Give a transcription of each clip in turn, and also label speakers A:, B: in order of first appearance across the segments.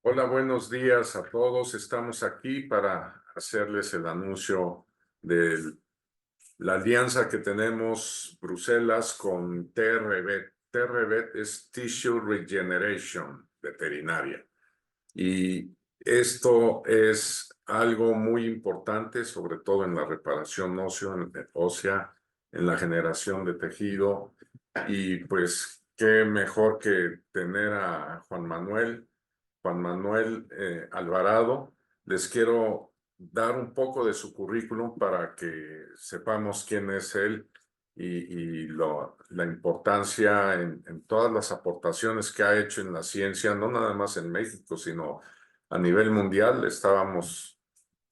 A: Hola, buenos días a todos. Estamos aquí para hacerles el anuncio de la alianza que tenemos Bruselas con TRVET. TRVET es Tissue Regeneration Veterinaria. Y esto es algo muy importante, sobre todo en la reparación ósea, en la generación de tejido. Y pues, qué mejor que tener a Juan Manuel Alvarado. Les quiero dar un poco de su currículum para que sepamos quién es él y la importancia en todas las aportaciones que ha hecho en la ciencia, no nada más en México, sino a nivel mundial. Estábamos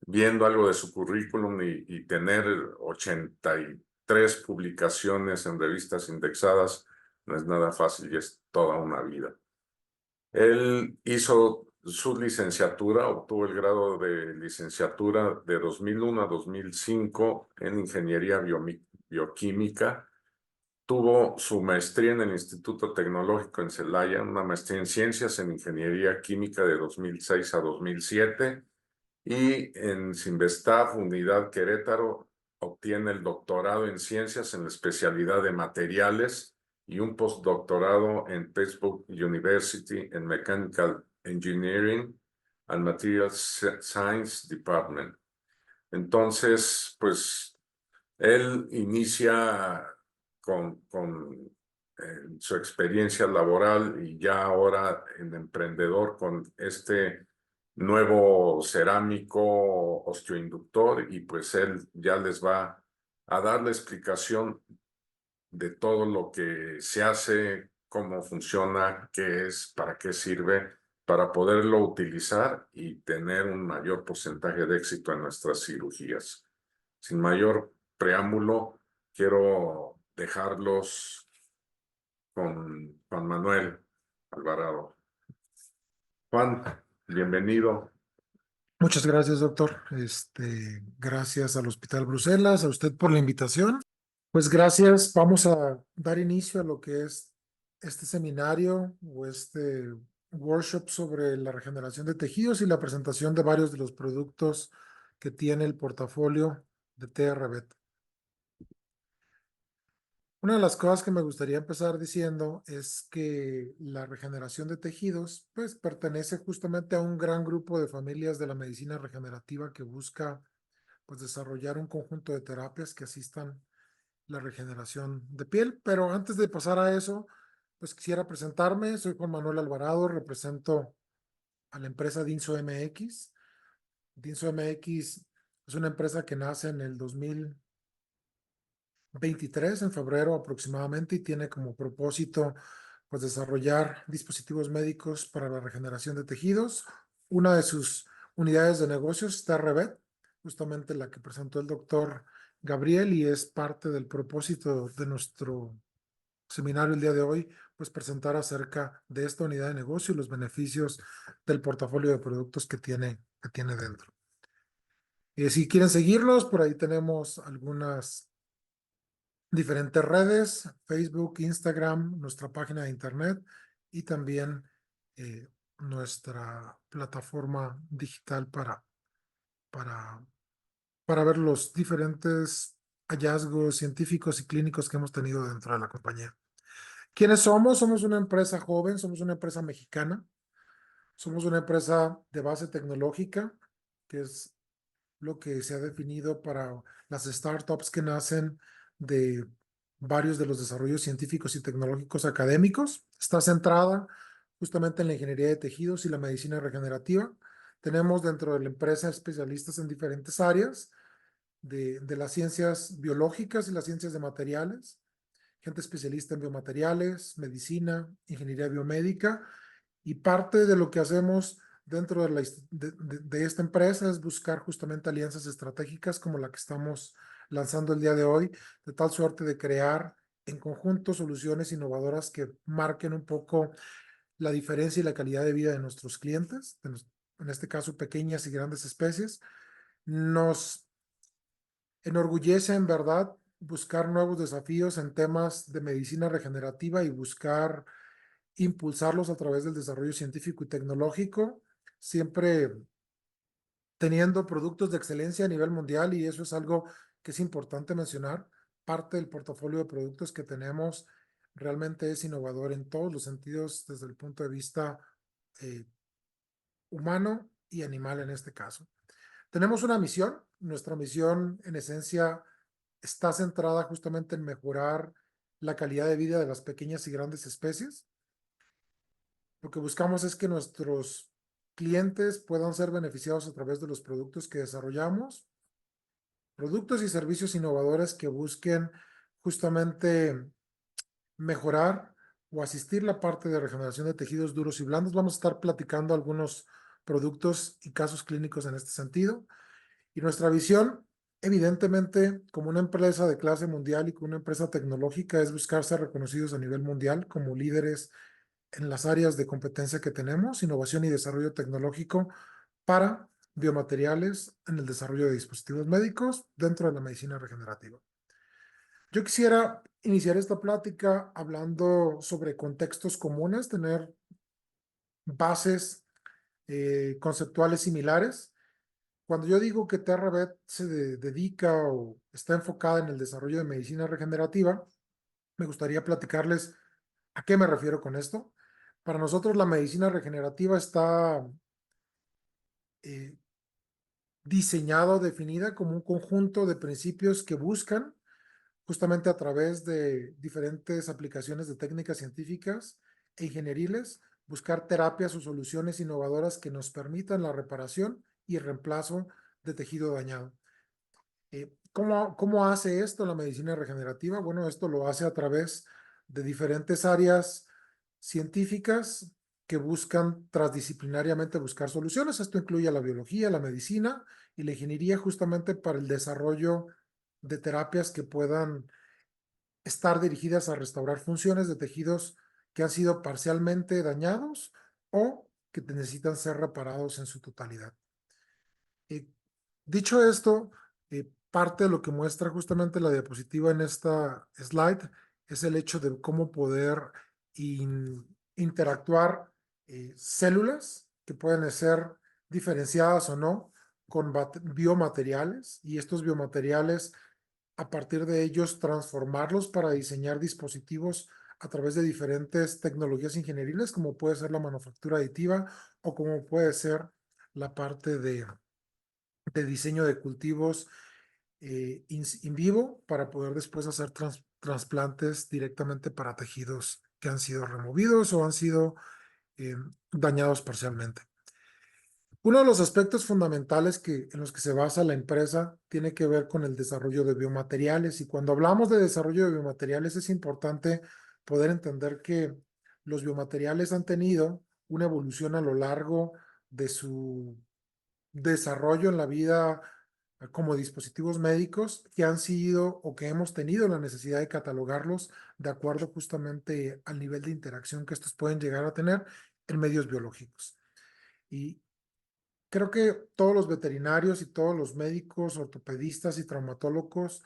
A: viendo algo de su currículum y tener 83 publicaciones en revistas indexadas no es nada fácil y es toda una vida. Él hizo su licenciatura, obtuvo el grado de licenciatura de 2001 a 2005 en Ingeniería Bioquímica. Tuvo su maestría en el Instituto Tecnológico en Celaya, una maestría en Ciencias en Ingeniería Química de 2006 a 2007. Y en Sinvestav, Unidad Querétaro, obtiene el doctorado en Ciencias en la especialidad de Materiales y un postdoctorado en Pittsburgh University en Mechanical Engineering and Materials Science Department. Entonces, pues, él inicia con su experiencia laboral y ya ahora en emprendedor con este nuevo cerámico osteoinductor, y pues él ya les va a dar la explicación de todo lo que se hace, cómo funciona, qué es, para qué sirve, para poderlo utilizar y tener un mayor porcentaje de éxito en nuestras cirugías. Sin mayor preámbulo, quiero dejarlos con Juan Manuel Alvarado. Juan, bienvenido.
B: Muchas gracias, doctor. Gracias al Hospital Bruselas, a usted por la invitación. Pues gracias. Vamos a dar inicio a lo que es este seminario o este workshop sobre la regeneración de tejidos y la presentación de varios de los productos que tiene el portafolio de TRVET. Una de las cosas que me gustaría empezar diciendo es que la regeneración de tejidos, pues, pertenece justamente a un gran grupo de familias de la medicina regenerativa que busca, pues, desarrollar un conjunto de terapias que asistan la regeneración de piel. Pero antes de pasar a eso, pues quisiera presentarme. Soy Juan Manuel Alvarado, represento a la empresa Dinso MX. Dinso MX es una empresa que nace en el 2023, en febrero aproximadamente, y tiene como propósito, pues, desarrollar dispositivos médicos para la regeneración de tejidos. Una de sus unidades de negocios está TRVET, justamente la que presentó el doctor Gabriel, y es parte del propósito de nuestro seminario el día de hoy, pues presentar acerca de esta unidad de negocio y los beneficios del portafolio de productos que tiene dentro. Si quieren seguirnos, por ahí tenemos algunas diferentes redes: Facebook, Instagram, nuestra página de internet y también nuestra plataforma digital para, para ver los diferentes hallazgos científicos y clínicos que hemos tenido dentro de la compañía. ¿Quiénes somos? Somos una empresa joven, somos una empresa mexicana, somos una empresa de base tecnológica, que es lo que se ha definido para las startups que nacen de varios de los desarrollos científicos y tecnológicos académicos. Está centrada justamente en la ingeniería de tejidos y la medicina regenerativa. Tenemos dentro de la empresa especialistas en diferentes áreas de las ciencias biológicas y las ciencias de materiales, gente especialista en biomateriales, medicina, ingeniería biomédica, y parte de lo que hacemos dentro de esta empresa es buscar justamente alianzas estratégicas como la que estamos lanzando el día de hoy, de tal suerte de crear en conjunto soluciones innovadoras que marquen un poco la diferencia y la calidad de vida de nuestros clientes, en este caso pequeñas y grandes especies. Nos enorgullece en verdad buscar nuevos desafíos en temas de medicina regenerativa y buscar impulsarlos a través del desarrollo científico y tecnológico, siempre teniendo productos de excelencia a nivel mundial y eso es algo que es importante mencionar. Parte del portafolio de productos que tenemos realmente es innovador en todos los sentidos desde el punto de vista eh, humano y animal en este caso. Tenemos una misión. Nuestra misión en esencia está centrada justamente en mejorar la calidad de vida de las pequeñas y grandes especies. Lo que buscamos es que nuestros clientes puedan ser beneficiados a través de los productos que desarrollamos, productos y servicios innovadores que busquen justamente mejorar o asistir la parte de regeneración de tejidos duros y blandos. Vamos a estar platicando algunos productos y casos clínicos en este sentido. Y nuestra visión, evidentemente, como una empresa de clase mundial y como una empresa tecnológica, es buscar ser reconocidos a nivel mundial como líderes en las áreas de competencia que tenemos, innovación y desarrollo tecnológico para biomateriales en el desarrollo de dispositivos médicos dentro de la medicina regenerativa. Yo quisiera iniciar esta plática hablando sobre contextos comunes, tener bases conceptuales similares. Cuando yo digo que TRBet se dedica o está enfocada en el desarrollo de medicina regenerativa, me gustaría platicarles a qué me refiero con esto. Para nosotros la medicina regenerativa está eh, diseñada o definida como un conjunto de principios que buscan justamente a través de diferentes aplicaciones de técnicas científicas e ingenieriles, buscar terapias o soluciones innovadoras que nos permitan la reparación y el reemplazo de tejido dañado. ¿Cómo hace esto la medicina regenerativa? Bueno, esto lo hace a través de diferentes áreas científicas que buscan transdisciplinariamente buscar soluciones. Esto incluye a la biología, la medicina y la ingeniería justamente para el desarrollo de terapias que puedan estar dirigidas a restaurar funciones de tejidos que han sido parcialmente dañados o que necesitan ser reparados en su totalidad. Eh, Dicho esto, parte de lo que muestra justamente la diapositiva en esta slide es el hecho de cómo poder interactuar células que pueden ser diferenciadas o no con biomateriales y estos biomateriales a partir de ellos transformarlos para diseñar dispositivos a través de diferentes tecnologías ingenieriles como puede ser la manufactura aditiva o como puede ser la parte de diseño de cultivos in vivo para poder después hacer trasplantes directamente para tejidos que han sido removidos o han sido eh, dañados parcialmente. Uno de los aspectos fundamentales en los que se basa la empresa tiene que ver con el desarrollo de biomateriales y cuando hablamos de desarrollo de biomateriales es importante poder entender que los biomateriales han tenido una evolución a lo largo de su desarrollo en la vida como dispositivos médicos que han sido o que hemos tenido la necesidad de catalogarlos de acuerdo justamente al nivel de interacción que estos pueden llegar a tener en medios biológicos. Y creo que todos los veterinarios y todos los médicos, ortopedistas y traumatólogos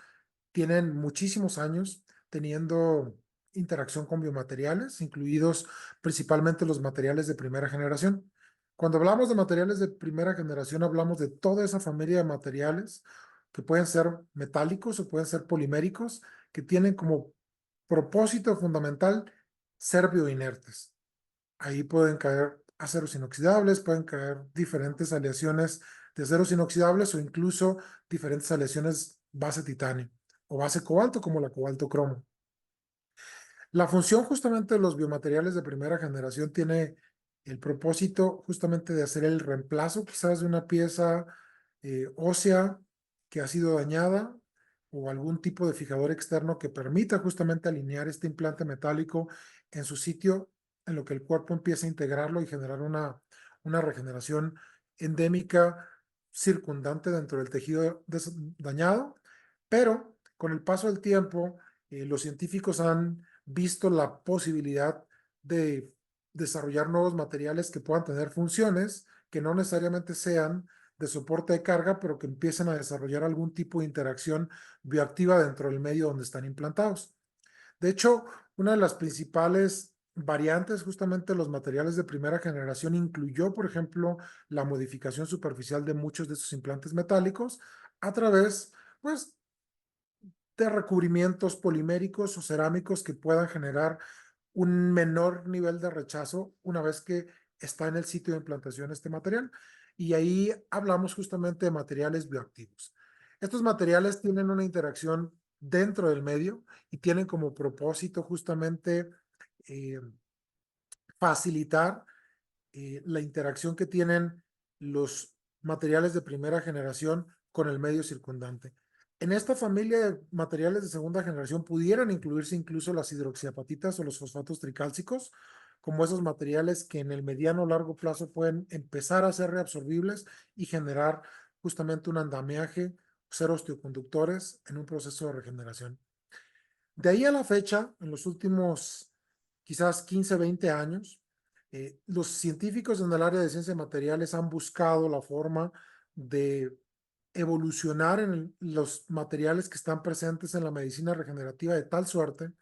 B: tienen muchísimos años teniendo interacción con biomateriales, incluidos principalmente los materiales de primera generación. Cuando hablamos de materiales de primera generación, hablamos de toda esa familia de materiales que pueden ser metálicos o pueden ser poliméricos, que tienen como propósito fundamental ser bioinertes. Ahí pueden caer aceros inoxidables, pueden caer diferentes aleaciones de aceros inoxidables o incluso diferentes aleaciones base titanio o base cobalto como la cobalto cromo. La función justamente de los biomateriales de primera generación tiene el propósito justamente de hacer el reemplazo quizás de una pieza ósea que ha sido dañada o algún tipo de fijador externo que permita justamente alinear este implante metálico en su sitio, en lo que el cuerpo empieza a integrarlo y generar una regeneración endémica circundante dentro del tejido dañado, pero con el paso del tiempo, los científicos han visto la posibilidad de desarrollar nuevos materiales que puedan tener funciones que no necesariamente sean de soporte de carga, pero que empiecen a desarrollar algún tipo de interacción bioactiva dentro del medio donde están implantados. De hecho, una de las principales variantes, justamente los materiales de primera generación incluyó, por ejemplo, la modificación superficial de muchos de sus implantes metálicos a través, pues, de recubrimientos poliméricos o cerámicos que puedan generar un menor nivel de rechazo una vez que está en el sitio de implantación este material. Y ahí hablamos justamente de materiales bioactivos. Estos materiales tienen una interacción dentro del medio y tienen como propósito justamente eh, facilitar la interacción que tienen los materiales de primera generación con el medio circundante. En esta familia de materiales de segunda generación pudieran incluirse incluso las hidroxiapatitas o los fosfatos tricálcicos, como esos materiales que en el mediano o largo plazo pueden empezar a ser reabsorbibles y generar justamente un andamiaje, ser osteoconductores en un proceso de regeneración. De ahí a la fecha, en los últimos quizás 15, 20 años, los científicos en el área de ciencia de materiales han buscado la forma de evolucionar en los materiales que están presentes en la medicina regenerativa de tal suerte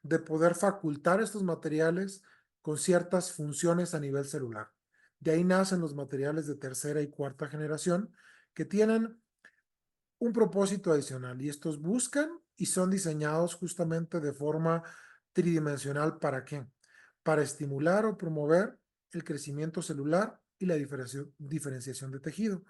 B: de poder facultar estos materiales con ciertas funciones a nivel celular. De ahí nacen los materiales de tercera y cuarta generación que tienen un propósito adicional y estos buscan y son diseñados justamente de forma tridimensional. ¿Para qué? Para estimular o promover el crecimiento celular y la diferenciación de tejido.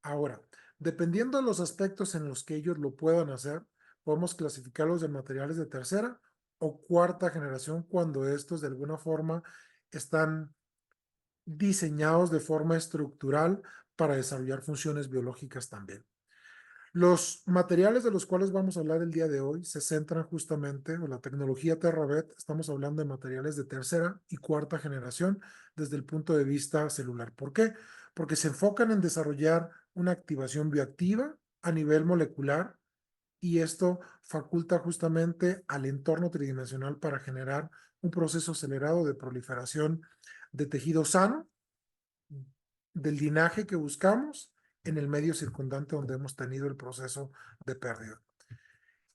B: Ahora, dependiendo de los aspectos en los que ellos lo puedan hacer, podemos clasificarlos de materiales de tercera o cuarta generación cuando estos de alguna forma están diseñados de forma estructural para desarrollar funciones biológicas también. Los materiales de los cuales vamos a hablar el día de hoy se centran justamente, o la tecnología TerraVet, estamos hablando de materiales de tercera y cuarta generación desde el punto de vista celular. ¿Por qué? Porque se enfocan en desarrollar una activación bioactiva a nivel molecular y esto faculta justamente al entorno tridimensional para generar un proceso acelerado de proliferación de tejido sano del linaje que buscamos en el medio circundante donde hemos tenido el proceso de pérdida.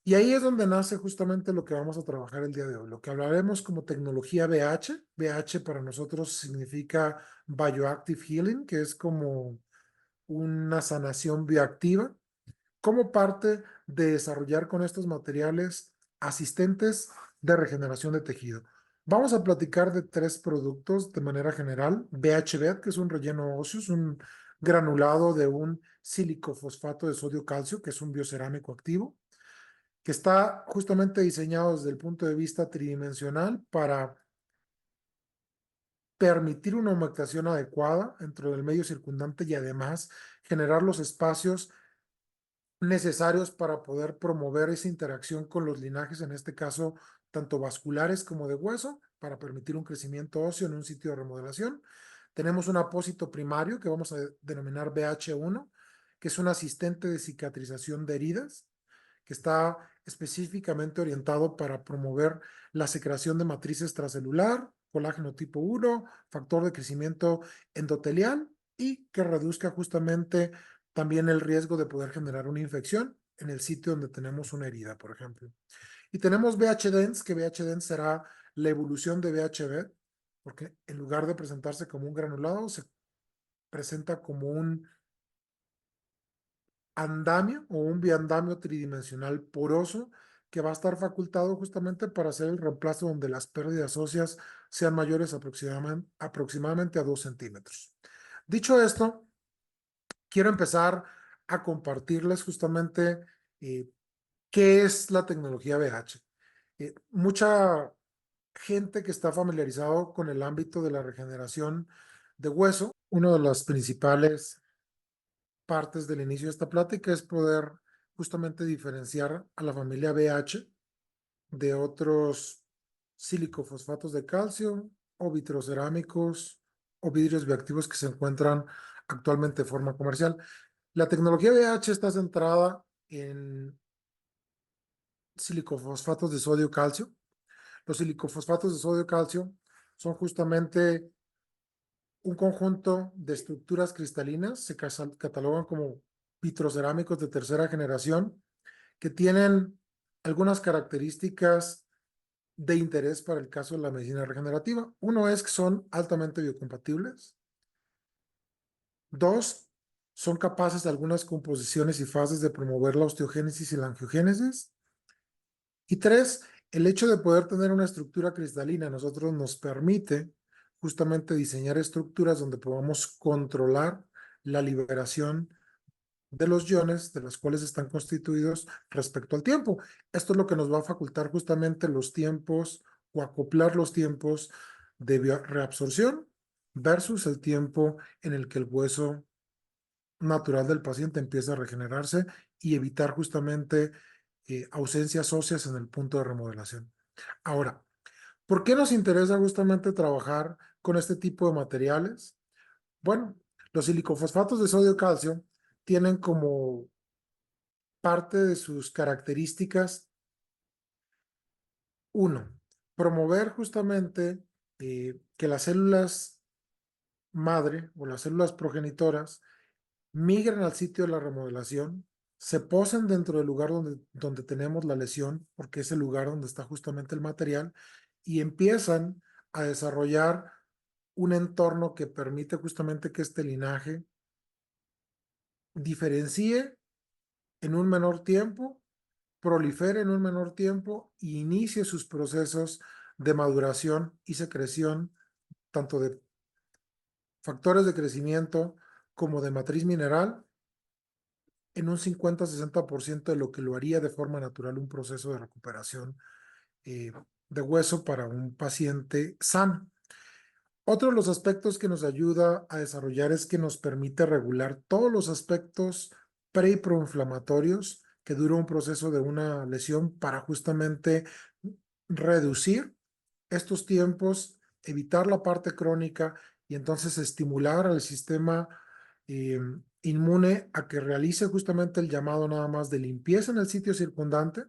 B: Y ahí es donde nace justamente lo que vamos a trabajar el día de hoy, lo que hablaremos como tecnología BH. BH para nosotros significa Bioactive Healing, que es como una sanación bioactiva, como parte de desarrollar con estos materiales asistentes de regeneración de tejido. Vamos a platicar de tres productos de manera general. BHB, que es un relleno óseo, es un granulado de un silicofosfato de sodio calcio, que es un biocerámico activo, que está justamente diseñado desde el punto de vista tridimensional para permitir una humectación adecuada dentro del medio circundante y además generar los espacios necesarios para poder promover esa interacción con los linajes, en este caso, tanto vasculares como de hueso, para permitir un crecimiento óseo en un sitio de remodelación. Tenemos un apósito primario que vamos a denominar BH1, que es un asistente de cicatrización de heridas, que está específicamente orientado para promover la secreción de matriz extracelular, colágeno tipo 1, factor de crecimiento endotelial y que reduzca justamente también el riesgo de poder generar una infección en el sitio donde tenemos una herida, por ejemplo. Y tenemos BH-Dens, que BH-Dens será la evolución de BHB, porque en lugar de presentarse como un granulado, se presenta como un andamio o un biandamio tridimensional poroso que va a estar facultado justamente para hacer el reemplazo donde las pérdidas óseas sean mayores aproximadamente a 2 centímetros. Dicho esto, quiero empezar a compartirles justamente eh, qué es la tecnología BH. Mucha gente que está familiarizado con el ámbito de la regeneración de hueso, una de las principales partes del inicio de esta plática es poder justamente diferenciar a la familia BH de otros silicofosfatos de calcio o vitrocerámicos o vidrios bioactivos que se encuentran actualmente de forma comercial. La tecnología BH está centrada en silicofosfatos de sodio calcio. Los silicofosfatos de sodio calcio son justamente un conjunto de estructuras cristalinas, se catalogan como vitrocerámicos de tercera generación, que tienen algunas características de interés para el caso de la medicina regenerativa. Uno es que son altamente biocompatibles. Dos, son capaces de algunas composiciones y fases de promover la osteogénesis y la angiogénesis. Y tres, el hecho de poder tener una estructura cristalina a nosotros nos permite justamente diseñar estructuras donde podamos controlar la liberación de los iones de las cuales están constituidos respecto al tiempo. Esto es lo que nos va a facultar justamente los tiempos o acoplar los tiempos de reabsorción versus el tiempo en el que el hueso natural del paciente empieza a regenerarse y evitar justamente ausencias óseas en el punto de remodelación. Ahora, ¿por qué nos interesa justamente trabajar con este tipo de materiales? Bueno, los silicofosfatos de sodio calcio tienen como parte de sus características, uno, promover justamente que las células madre o las células progenitoras migren al sitio de la remodelación, se posen dentro del lugar donde tenemos la lesión, porque es el lugar donde está justamente el material, y empiezan a desarrollar un entorno que permite justamente que este linaje diferencie en un menor tiempo, prolifere en un menor tiempo e inicie sus procesos de maduración y secreción, tanto de factores de crecimiento como de matriz mineral, en un 50-60% de lo que lo haría de forma natural un proceso de recuperación eh, de hueso para un paciente sano. Otro de los aspectos que nos ayuda a desarrollar es que nos permite regular todos los aspectos pre y proinflamatorios que dura un proceso de una lesión para justamente reducir estos tiempos, evitar la parte crónica y entonces estimular al sistema eh, inmune a que realice justamente el llamado nada más de limpieza en el sitio circundante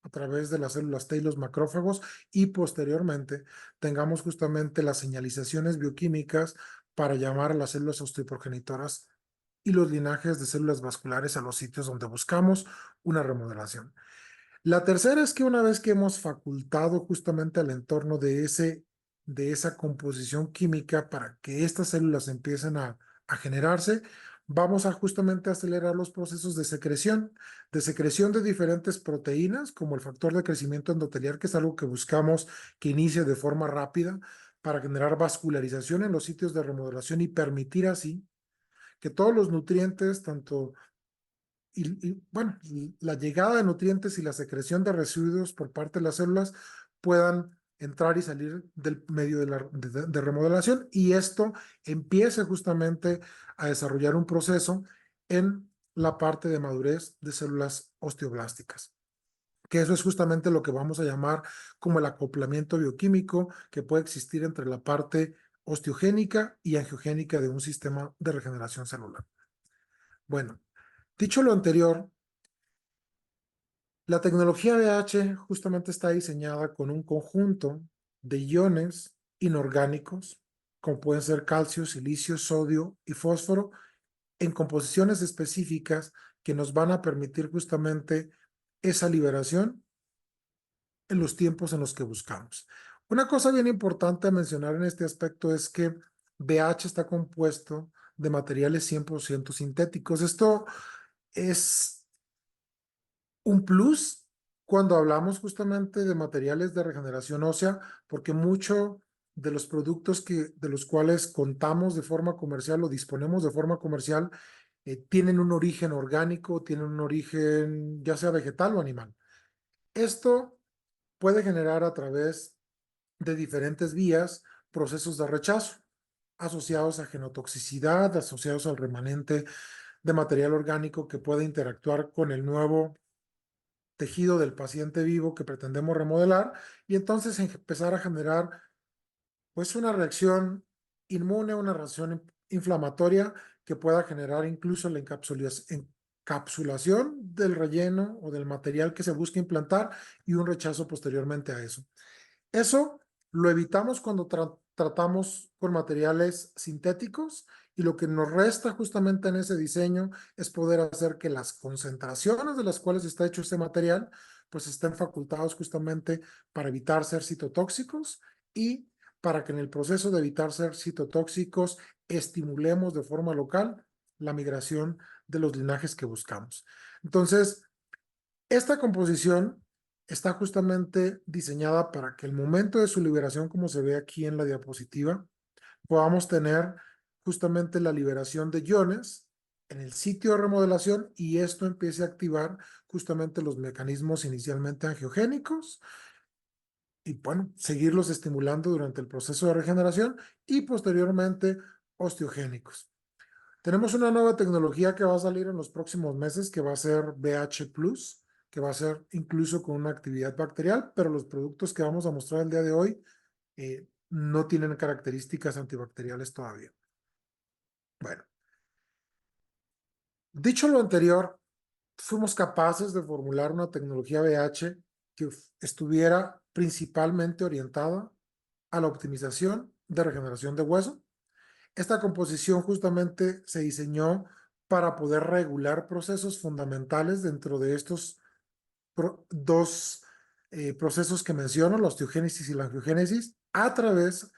B: a través de las células T y los macrófagos y posteriormente tengamos justamente las señalizaciones bioquímicas para llamar a las células osteoprogenitoras y los linajes de células vasculares a los sitios donde buscamos una remodelación. La tercera es que una vez que hemos facultado justamente al entorno de esa composición química para que estas células empiecen a generarse, vamos a justamente acelerar los procesos de secreción de diferentes proteínas, como el factor de crecimiento endotelial, que es algo que buscamos que inicie de forma rápida para generar vascularización en los sitios de remodelación y permitir así que todos los nutrientes, tanto bueno, la llegada de nutrientes y la secreción de residuos por parte de las células puedan entrar y salir del medio de remodelación y esto empiece justamente a desarrollar un proceso en la parte de madurez de células osteoblásticas, que eso es justamente lo que vamos a llamar como el acoplamiento bioquímico que puede existir entre la parte osteogénica y angiogénica de un sistema de regeneración celular. Bueno, dicho lo anterior, la tecnología BH justamente está diseñada con un conjunto de iones inorgánicos, como pueden ser calcio, silicio, sodio y fósforo, en composiciones específicas que nos van a permitir justamente esa liberación en los tiempos en los que buscamos. Una cosa bien importante a mencionar en este aspecto es que BH está compuesto de materiales 100% sintéticos. Esto es un plus cuando hablamos justamente de materiales de regeneración ósea, porque mucho de los productos de los cuales contamos de forma comercial o disponemos de forma comercial tienen un origen orgánico, tienen un origen ya sea vegetal o animal. Esto puede generar a través de diferentes vías procesos de rechazo asociados a genotoxicidad, asociados al remanente de material orgánico que puede interactuar con el nuevo tejido del paciente vivo que pretendemos remodelar y entonces empezar a generar pues una reacción inmune, una reacción inflamatoria que pueda generar incluso la encapsulación del relleno o del material que se busca implantar y un rechazo posteriormente a eso. Eso lo evitamos cuando tratamos con materiales sintéticos y lo que nos resta justamente en ese diseño es poder hacer que las concentraciones de las cuales está hecho este material pues estén facultados justamente para evitar ser citotóxicos y para que en el proceso de evitar ser citotóxicos estimulemos de forma local la migración de los linajes que buscamos. Entonces, esta composición está justamente diseñada para que el momento de su liberación, como se ve aquí en la diapositiva, podamos tener justamente la liberación de iones en el sitio de remodelación y esto empiece a activar justamente los mecanismos inicialmente angiogénicos y bueno, seguirlos estimulando durante el proceso de regeneración y posteriormente osteogénicos. Tenemos una nueva tecnología que va a salir en los próximos meses que va a ser BH Plus, que va a ser incluso con una actividad bacterial, pero los productos que vamos a mostrar el día de hoy no tienen características antibacteriales todavía. Bueno, dicho lo anterior, fuimos capaces de formular una tecnología BH que estuviera principalmente orientada a la optimización de regeneración de hueso. Esta composición justamente se diseñó para poder regular procesos fundamentales dentro de estos dos procesos que menciono, la osteogénesis y la angiogénesis, a través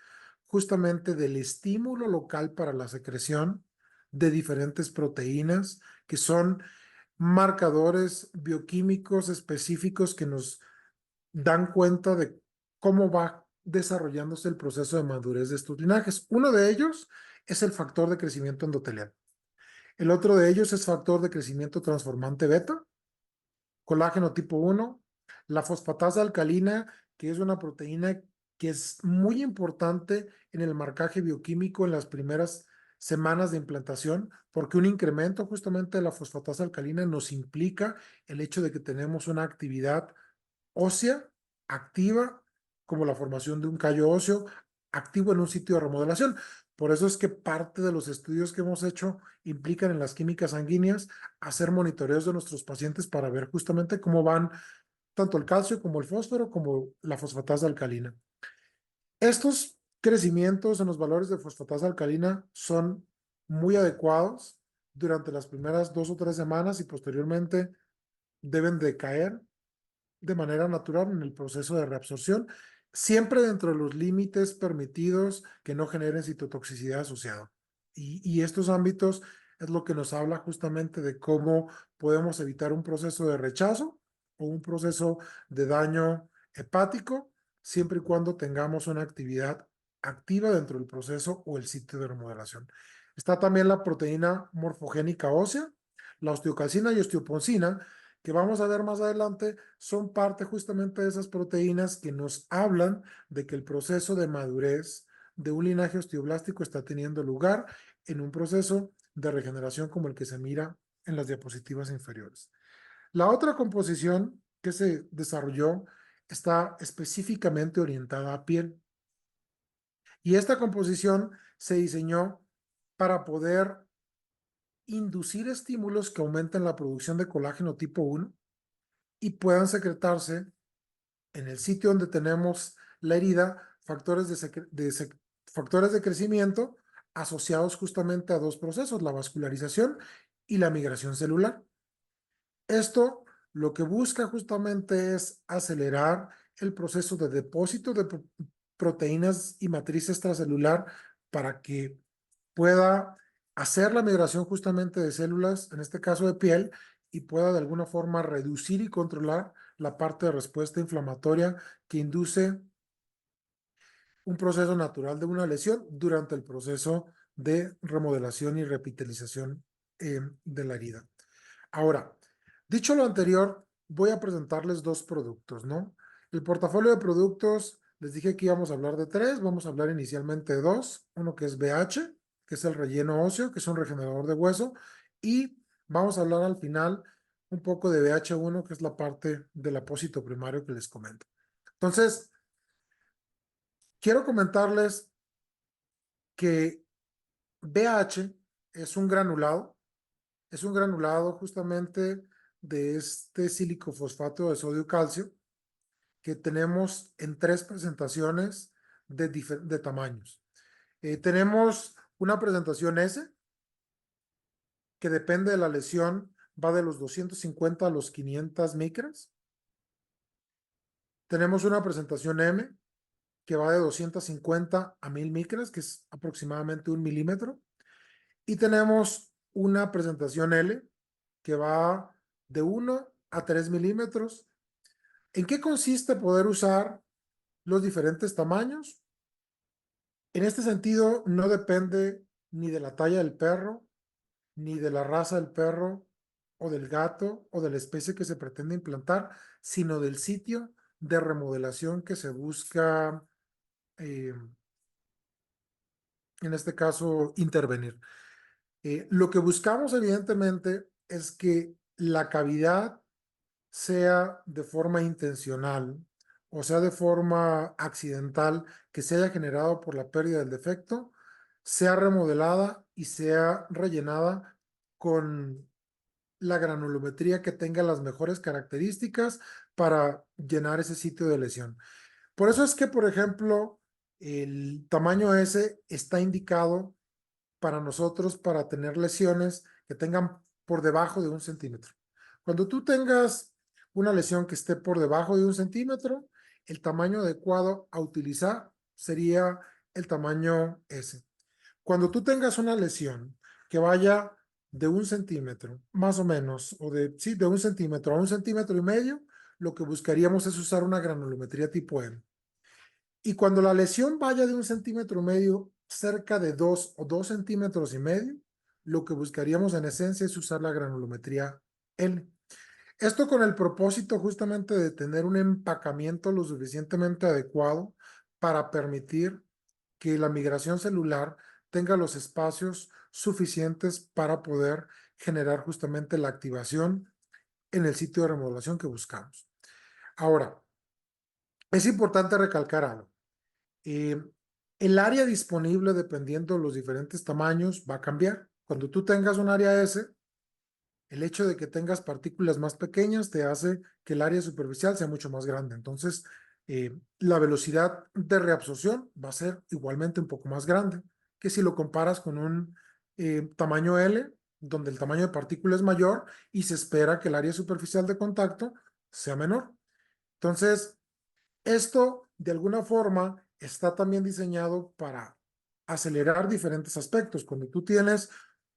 B: justamente del estímulo local para la secreción de diferentes proteínas que son marcadores bioquímicos específicos que nos dan cuenta de cómo va desarrollándose el proceso de madurez de estos linajes. Uno de ellos es el factor de crecimiento endotelial. El otro de ellos es factor de crecimiento transformante beta, colágeno tipo 1, la fosfatasa alcalina, que es una proteína que es muy importante en el marcaje bioquímico en las primeras semanas de implantación, porque un incremento justamente de la fosfatasa alcalina nos implica el hecho de que tenemos una actividad ósea activa, como la formación de un callo óseo activo en un sitio de remodelación. Por eso es que parte de los estudios que hemos hecho implican en las químicas sanguíneas hacer monitoreos de nuestros pacientes para ver justamente cómo van tanto el calcio como el fósforo como la fosfatasa alcalina. Estos crecimientos en los valores de fosfatasa alcalina son muy adecuados durante las primeras 2 o 3 semanas y posteriormente deben de caer de manera natural en el proceso de reabsorción, siempre dentro de los límites permitidos que no generen citotoxicidad asociada. Y estos ámbitos es lo que nos habla justamente de cómo podemos evitar un proceso de rechazo o un proceso de daño hepático, siempre y cuando tengamos una actividad activa dentro del proceso o el sitio de remodelación. Está también la proteína morfogénica ósea, la osteocalcina y osteoponsina, que vamos a ver más adelante, son parte justamente de esas proteínas que nos hablan de que el proceso de madurez de un linaje osteoblástico está teniendo lugar en un proceso de regeneración como el que se mira en las diapositivas inferiores. La otra composición que se desarrolló está específicamente orientada a piel y esta composición se diseñó para poder inducir estímulos que aumenten la producción de colágeno tipo 1 y puedan secretarse en el sitio donde tenemos la herida factores de crecimiento asociados justamente a dos procesos, la vascularización y la migración celular. Esto lo que busca justamente es acelerar el proceso de depósito de proteínas y matriz extracelular para que pueda hacer la migración justamente de células, en este caso de piel, y pueda de alguna forma reducir y controlar la parte de respuesta inflamatoria que induce un proceso natural de una lesión durante el proceso de remodelación y repitalización de la herida. Ahora, dicho lo anterior, voy a presentarles dos productos, ¿no? El portafolio de productos, les dije que íbamos a hablar de tres, vamos a hablar inicialmente de dos, uno que es BH, que es el relleno óseo, que es un regenerador de hueso, y vamos a hablar al final un poco de BH1, que es la parte del apósito primario que les comento. Entonces, quiero comentarles que BH es un granulado justamente de este silicofosfato de sodio calcio que tenemos en tres presentaciones de tamaños. Tenemos una presentación S, que depende de la lesión, va de los 250 a los 500 micras. Tenemos una presentación M que va de 250 a 1000 micras, que es aproximadamente 1 milímetro. Y tenemos una presentación L que va de 1 a 3 milímetros. ¿En qué consiste poder usar los diferentes tamaños? En este sentido, no depende ni de la talla del perro, ni de la raza del perro, o del gato, o de la especie que se pretende implantar, sino del sitio de remodelación que se busca, eh, en este caso, intervenir. Lo que buscamos, evidentemente, es que la cavidad sea de forma intencional o sea de forma accidental que se haya generado por la pérdida del defecto, sea remodelada y sea rellenada con la granulometría que tenga las mejores características para llenar ese sitio de lesión. Por eso es que, por ejemplo, el tamaño S está indicado para nosotros para tener lesiones que tengan por debajo de 1 centímetro. Cuando tú tengas una lesión que esté por debajo de 1 centímetro, el tamaño adecuado a utilizar sería el tamaño S. Cuando tú tengas una lesión que vaya de 1 centímetro, más o menos, o sí, de 1 centímetro a 1,5 centímetros, lo que buscaríamos es usar una granulometría tipo M. Y cuando la lesión vaya de 1,5 centímetros, cerca de 2 o 2,5 centímetros, lo que buscaríamos en esencia es usar la granulometría L. Esto con el propósito justamente de tener un empacamiento lo suficientemente adecuado para permitir que la migración celular tenga los espacios suficientes para poder generar justamente la activación en el sitio de remodelación que buscamos. Ahora, es importante recalcar algo. Eh, el área disponible, dependiendo de los diferentes tamaños, va a cambiar. Cuando tú tengas un área S, el hecho de que tengas partículas más pequeñas te hace que el área superficial sea mucho más grande. Entonces, la velocidad de reabsorción va a ser igualmente un poco más grande que si lo comparas con un tamaño L, donde el tamaño de partícula es mayor y se espera que el área superficial de contacto sea menor. Entonces, esto, de alguna forma, está también diseñado para acelerar diferentes aspectos. Cuando tú tienes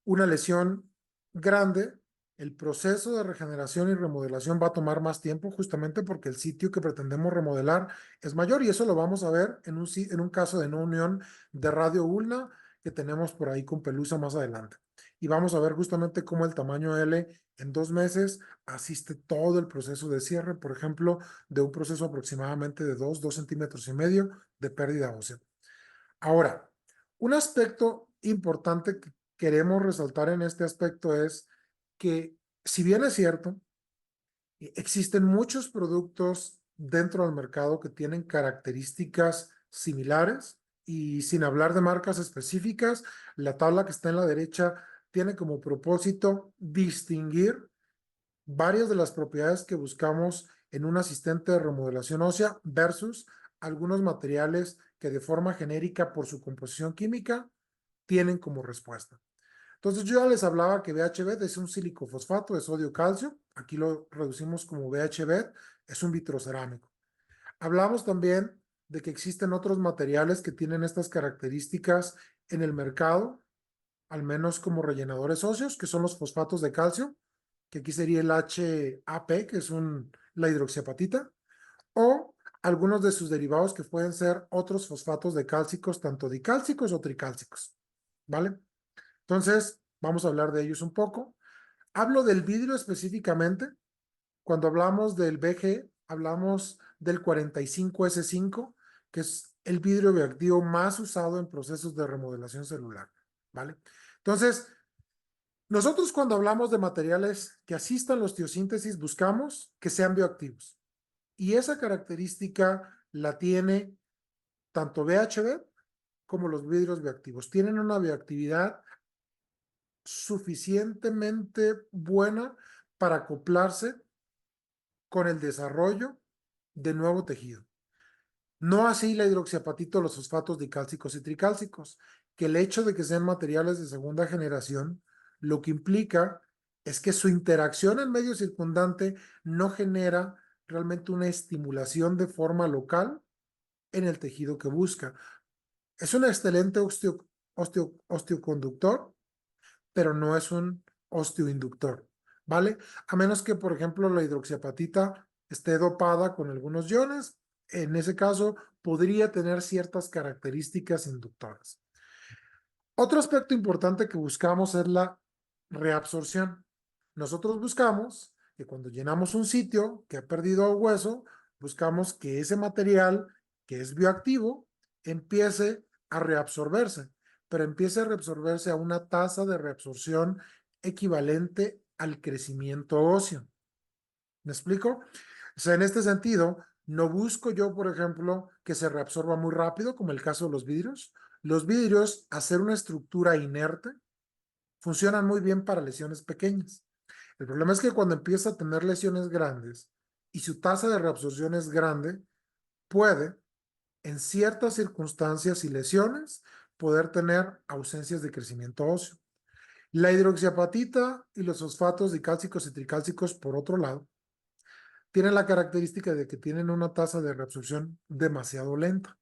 B: una lesión grande, el proceso de regeneración y remodelación va a tomar más tiempo justamente porque el sitio que pretendemos remodelar es mayor y eso lo vamos a ver en un caso de no unión de radio ulna que tenemos por ahí con Pelusa más adelante. Y vamos a ver justamente cómo el tamaño L en 2 meses asiste todo el proceso de cierre, por ejemplo, de un proceso aproximadamente de 2 centímetros y medio de pérdida ósea. Ahora, un aspecto importante que queremos resaltar en este aspecto es que, si bien es cierto, existen muchos productos dentro del mercado que tienen características similares y sin hablar de marcas específicas, la tabla que está en la derecha tiene como propósito distinguir varias de las propiedades que buscamos en un asistente de remodelación ósea versus algunos materiales que de forma genérica por su composición química tienen como respuesta. Entonces yo ya les hablaba que BHB es un silicofosfato de sodio calcio, aquí lo reducimos como BHB, es un vitrocerámico. Hablamos también de que existen otros materiales que tienen estas características en el mercado, al menos como rellenadores óseos, que son los fosfatos de calcio, que aquí sería el HAP, que es la hidroxiapatita, o algunos de sus derivados que pueden ser otros fosfatos de cálcicos, tanto dicálcicos o tricálcicos, ¿vale? Entonces, vamos a hablar de ellos un poco. Hablo del vidrio específicamente. Cuando hablamos del BG, hablamos del 45S5, que es el vidrio bioactivo más usado en procesos de remodelación celular, ¿vale? Entonces, nosotros cuando hablamos de materiales que asistan la osteosíntesis, buscamos que sean bioactivos. Y esa característica la tiene tanto BHB como los vidrios bioactivos. Tienen una bioactividad suficientemente buena para acoplarse con el desarrollo de nuevo tejido. No así la hidroxiapatito, los fosfatos dicálcicos y tricálcicos, que el hecho de que sean materiales de segunda generación, lo que implica es que su interacción en medio circundante no genera realmente una estimulación de forma local en el tejido que busca. Es un excelente osteoconductor, pero no es un osteoinductor, ¿vale? A menos que, por ejemplo, la hidroxiapatita esté dopada con algunos iones, en ese caso podría tener ciertas características inductoras. Otro aspecto importante que buscamos es la reabsorción. Nosotros buscamos que cuando llenamos un sitio que ha perdido hueso, buscamos que ese material que es bioactivo empiece a reabsorberse, pero empiece a reabsorberse a una tasa de reabsorción equivalente al crecimiento óseo. ¿Me explico? O sea, en este sentido, no busco yo, por ejemplo, que se reabsorba muy rápido, como el caso de los vidrios. Los vidrios, hacer una estructura inerte, funcionan muy bien para lesiones pequeñas. El problema es que cuando empieza a tener lesiones grandes y su tasa de reabsorción es grande, puede, en ciertas circunstancias y lesiones, poder tener ausencias de crecimiento óseo. La hidroxiapatita y los fosfatos dicálcicos y tricálcicos, por otro lado, tienen la característica de que tienen una tasa de reabsorción demasiado lenta.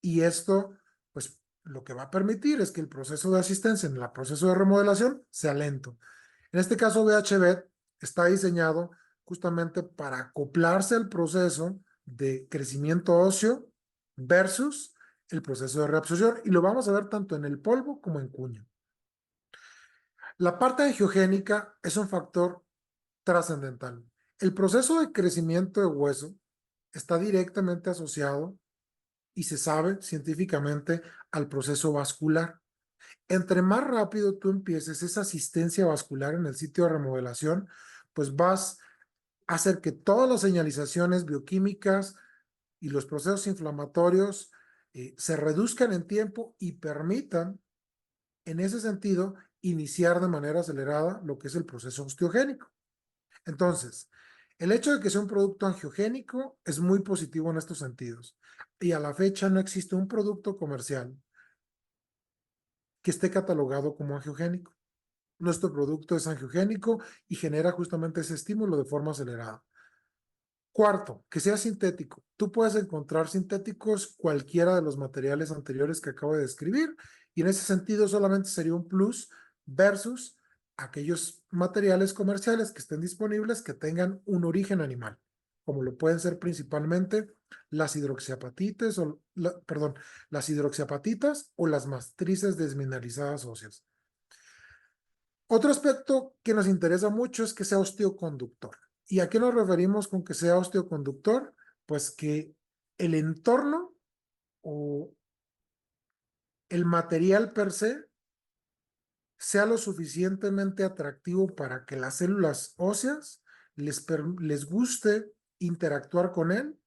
B: Y esto, pues, lo que va a permitir es que el proceso de asistencia en el proceso de remodelación sea lento. En este caso, VHB está diseñado justamente para acoplarse al proceso de crecimiento óseo versus el proceso de reabsorción. Y lo vamos a ver tanto en el polvo como en cuña. La parte angiogénica es un factor trascendental. El proceso de crecimiento de hueso está directamente asociado y se sabe científicamente al proceso vascular. Entre más rápido tú empieces esa asistencia vascular en el sitio de remodelación, pues vas a hacer que todas las señalizaciones bioquímicas y los procesos inflamatorios se reduzcan en tiempo y permitan, en ese sentido, iniciar de manera acelerada lo que es el proceso osteogénico. Entonces, el hecho de que sea un producto angiogénico es muy positivo en estos sentidos. Y a la fecha no existe un producto comercial que esté catalogado como angiogénico. Nuestro producto es angiogénico y genera justamente ese estímulo de forma acelerada. Cuarto, que sea sintético. Tú puedes encontrar sintéticos cualquiera de los materiales anteriores que acabo de describir y en ese sentido solamente sería un plus versus aquellos materiales comerciales que estén disponibles que tengan un origen animal, como lo pueden ser principalmente las hidroxiapatitas perdón, las hidroxiapatitas o las matrices desmineralizadas óseas. Otro aspecto que nos interesa mucho es que sea osteoconductor. ¿Y a qué nos referimos con que sea osteoconductor? Pues que el entorno o el material per se sea lo suficientemente atractivo para que las células óseas les guste interactuar con él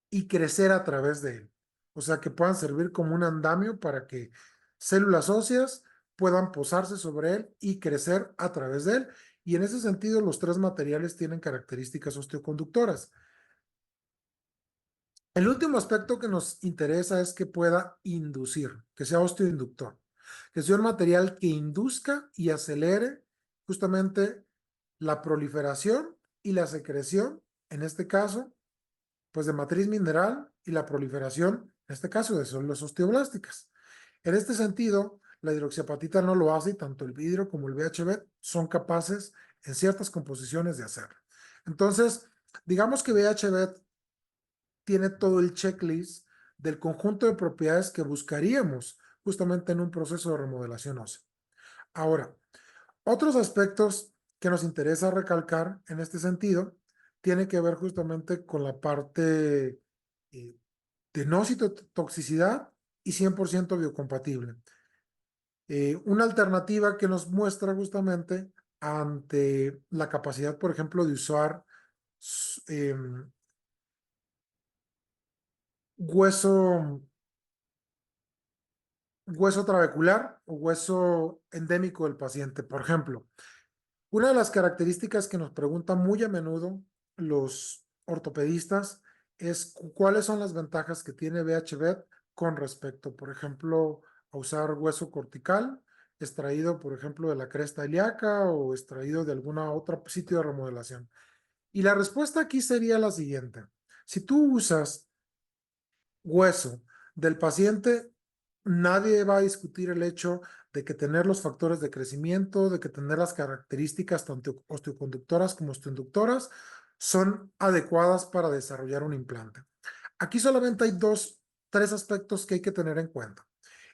B: y crecer a través de él. O sea, que puedan servir como un andamio para que células óseas puedan posarse sobre él y crecer a través de él. Y en ese sentido, los tres materiales tienen características osteoconductoras. El último aspecto que nos interesa es que pueda inducir, que sea osteoinductor, que sea un material que induzca y acelere justamente la proliferación y la secreción, en este caso, pues de matriz mineral y la proliferación, en este caso, de células osteoblásticas. En este sentido, la hidroxiapatita no lo hace y tanto el vidrio como el VHB son capaces en ciertas composiciones de hacerlo. Entonces, digamos que VHB tiene todo el checklist del conjunto de propiedades que buscaríamos justamente en un proceso de remodelación ósea. Ahora, otros aspectos que nos interesa recalcar en este sentido tiene que ver justamente con la parte de no citotoxicidad y 100% biocompatible. Una alternativa que nos muestra justamente ante la capacidad, por ejemplo, de usar hueso, hueso trabecular o hueso endémico del paciente. Por ejemplo, una de las características que nos preguntan muy a menudo los ortopedistas es cuáles son las ventajas que tiene VHB con respecto, por ejemplo, a usar hueso cortical extraído, por ejemplo, de la cresta ilíaca o extraído de alguna otra sitio de remodelación. Y la respuesta aquí sería la siguiente. Si tú usas hueso del paciente, nadie va a discutir el hecho de que tener los factores de crecimiento, de que tener las características tanto osteoconductoras como osteoinductoras son adecuadas para desarrollar un implante. Aquí solamente hay tres aspectos que hay que tener en cuenta.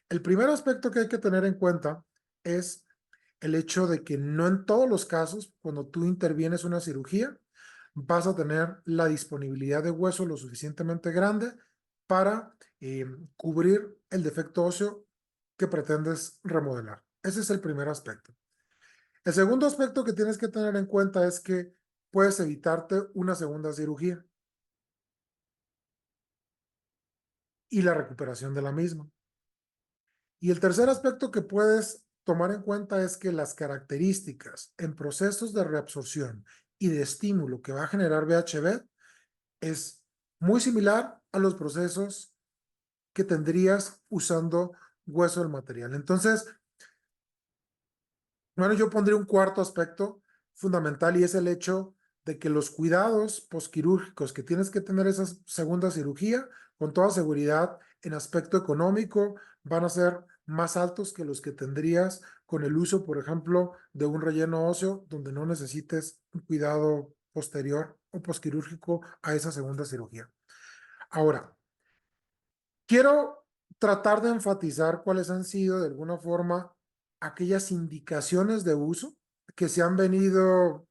B: El primer aspecto que hay que tener en cuenta es el hecho de que no en todos los casos, cuando tú intervienes una cirugía, vas a tener la disponibilidad de hueso lo suficientemente grande para cubrir el defecto óseo que pretendes remodelar. Ese es el primer aspecto. El segundo aspecto que tienes que tener en cuenta es que puedes evitarte una segunda cirugía y la recuperación de la misma. Y el tercer aspecto que puedes tomar en cuenta es que las características en procesos de reabsorción y de estímulo que va a generar BHB es muy similar a los procesos que tendrías usando hueso del material. Entonces, bueno, yo pondría un cuarto aspecto fundamental y es el hecho de que los cuidados posquirúrgicos que tienes que tener esa segunda cirugía, con toda seguridad, en aspecto económico, van a ser más altos que los que tendrías con el uso, por ejemplo, de un relleno óseo, donde no necesites un cuidado posterior o posquirúrgico a esa segunda cirugía. Ahora, quiero tratar de enfatizar cuáles han sido de alguna forma aquellas indicaciones de uso que se han venido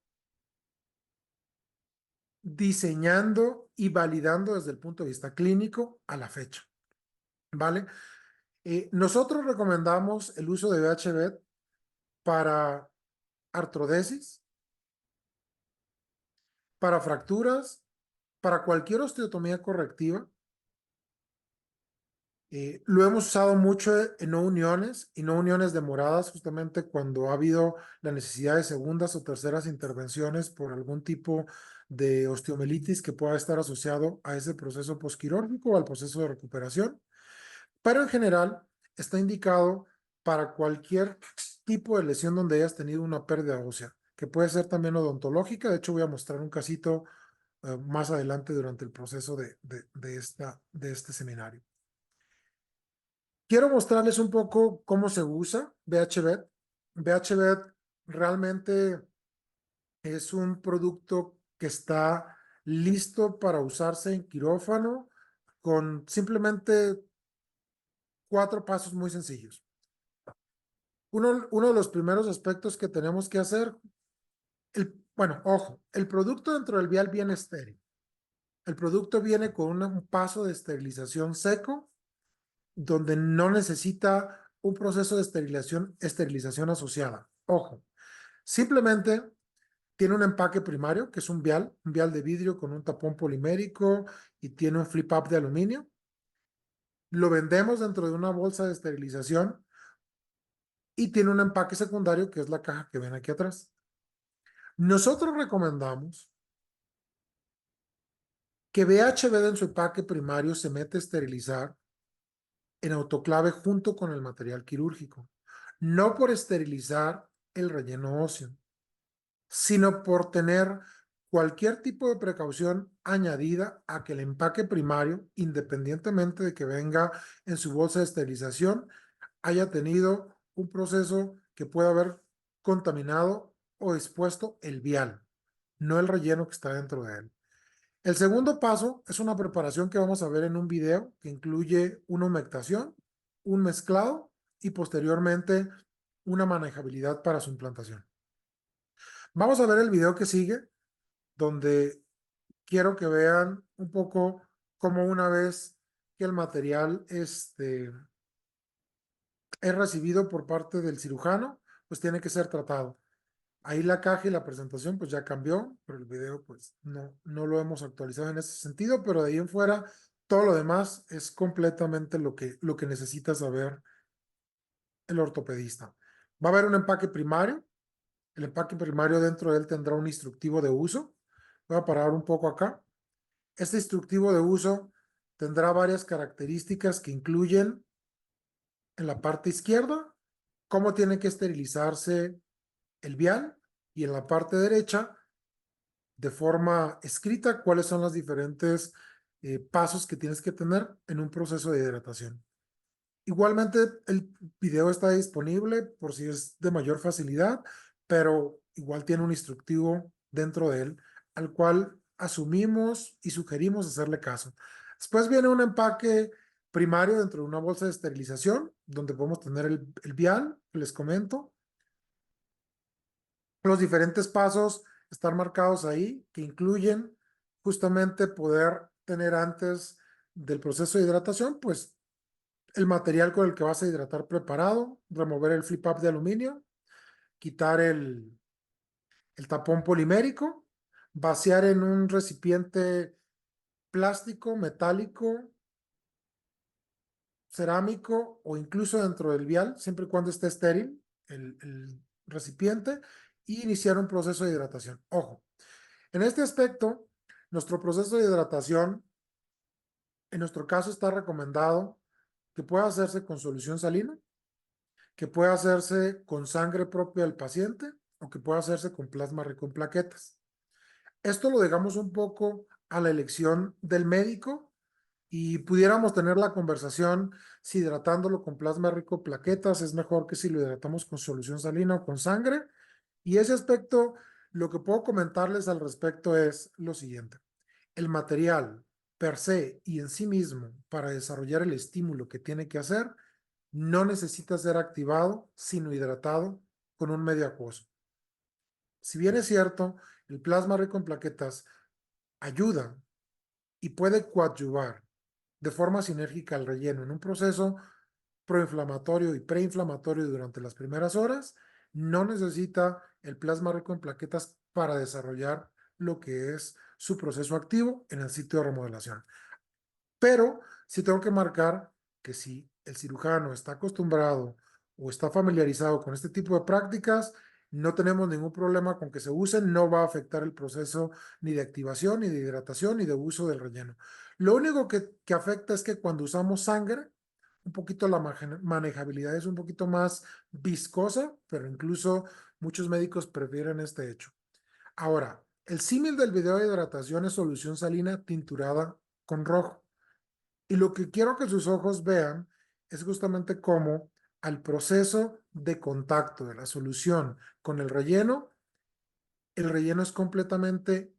B: diseñando y validando desde el punto de vista clínico a la fecha, ¿vale? Nosotros recomendamos el uso de BHB para artrodesis, para fracturas, para cualquier osteotomía correctiva. Lo hemos usado mucho en no uniones y no uniones demoradas, justamente cuando ha habido la necesidad de segundas o terceras intervenciones por algún tipo de osteomelitis que pueda estar asociado a ese proceso posquirúrgico o al proceso de recuperación. Pero en general está indicado para cualquier tipo de lesión donde hayas tenido una pérdida ósea, que puede ser también odontológica. De hecho, voy a mostrar un casito más adelante durante el proceso de este seminario. Quiero mostrarles un poco cómo se usa BHB. BHB realmente es un producto que está listo para usarse en quirófano con simplemente 4 pasos muy sencillos. Uno de los primeros aspectos que tenemos que hacer, bueno, ojo, el producto dentro del vial viene estéril. El producto viene con un paso de esterilización seco donde no necesita un proceso de esterilización asociada. Ojo, simplemente tiene un empaque primario, que es un vial de vidrio con un tapón polimérico y tiene un flip-up de aluminio. Lo vendemos dentro de una bolsa de esterilización y tiene un empaque secundario, que es la caja que ven aquí atrás. Nosotros recomendamos que BHB en su empaque primario se mete a esterilizar en autoclave junto con el material quirúrgico, no por esterilizar el relleno óseo, sino por tener cualquier tipo de precaución añadida a que el empaque primario, independientemente de que venga en su bolsa de esterilización, haya tenido un proceso que pueda haber contaminado o expuesto el vial, no el relleno que está dentro de él. El segundo paso es una preparación que vamos a ver en un video que incluye una humectación, un mezclado y posteriormente una manejabilidad para su implantación. Vamos a ver el video que sigue, donde quiero que vean un poco cómo una vez que el material es recibido por parte del cirujano, pues tiene que ser tratado. Ahí la caja y la presentación pues ya cambió, pero el video pues no lo hemos actualizado en ese sentido, pero de ahí en fuera todo lo demás es completamente lo que necesita saber el ortopedista. Va a haber un empaque primario. El empaque primario dentro de él tendrá un instructivo de uso. Voy a parar un poco acá. Este instructivo de uso tendrá varias características que incluyen en la parte izquierda cómo tiene que esterilizarse el vial y en la parte derecha de forma escrita cuáles son los diferentes pasos que tienes que tener en un proceso de hidratación. Igualmente, el video está disponible por si es de mayor facilidad, pero igual tiene un instructivo dentro de él, al cual asumimos y sugerimos hacerle caso. Después viene un empaque primario dentro de una bolsa de esterilización, donde podemos tener el vial, que les comento. Los diferentes pasos están marcados ahí, que incluyen justamente poder tener antes del proceso de hidratación, pues el material con el que vas a hidratar preparado, remover el flip up de aluminio, quitar el tapón polimérico, vaciar en un recipiente plástico, metálico, cerámico o incluso dentro del vial, siempre y cuando esté estéril el recipiente, y iniciar un proceso de hidratación. Ojo, en este aspecto, nuestro proceso de hidratación, en nuestro caso, está recomendado que pueda hacerse con solución salina, que puede hacerse con sangre propia del paciente o que puede hacerse con plasma rico en plaquetas. Esto lo dejamos un poco a la elección del médico y pudiéramos tener la conversación si hidratándolo con plasma rico en plaquetas es mejor que si lo hidratamos con solución salina o con sangre. Y ese aspecto, lo que puedo comentarles al respecto es lo siguiente. El material per se y en sí mismo para desarrollar el estímulo que tiene que hacer no necesita ser activado, sino hidratado con un medio acuoso. Si bien es cierto, el plasma rico en plaquetas ayuda y puede coadyuvar de forma sinérgica al relleno en un proceso proinflamatorio y preinflamatorio durante las primeras horas, no necesita el plasma rico en plaquetas para desarrollar lo que es su proceso activo en el sitio de remodelación. Pero sí tengo que marcar que si el cirujano está acostumbrado o está familiarizado con este tipo de prácticas, no tenemos ningún problema con que se usen, no va a afectar el proceso ni de activación, ni de hidratación, ni de uso del relleno. Lo único que afecta es que cuando usamos sangre, un poquito la manejabilidad es un poquito más viscosa, pero incluso muchos médicos prefieren este hecho. Ahora, el símil del video de hidratación es solución salina tinturada con rojo. Y lo que quiero que sus ojos vean es justamente cómo al proceso de contacto de la solución con el relleno es completamente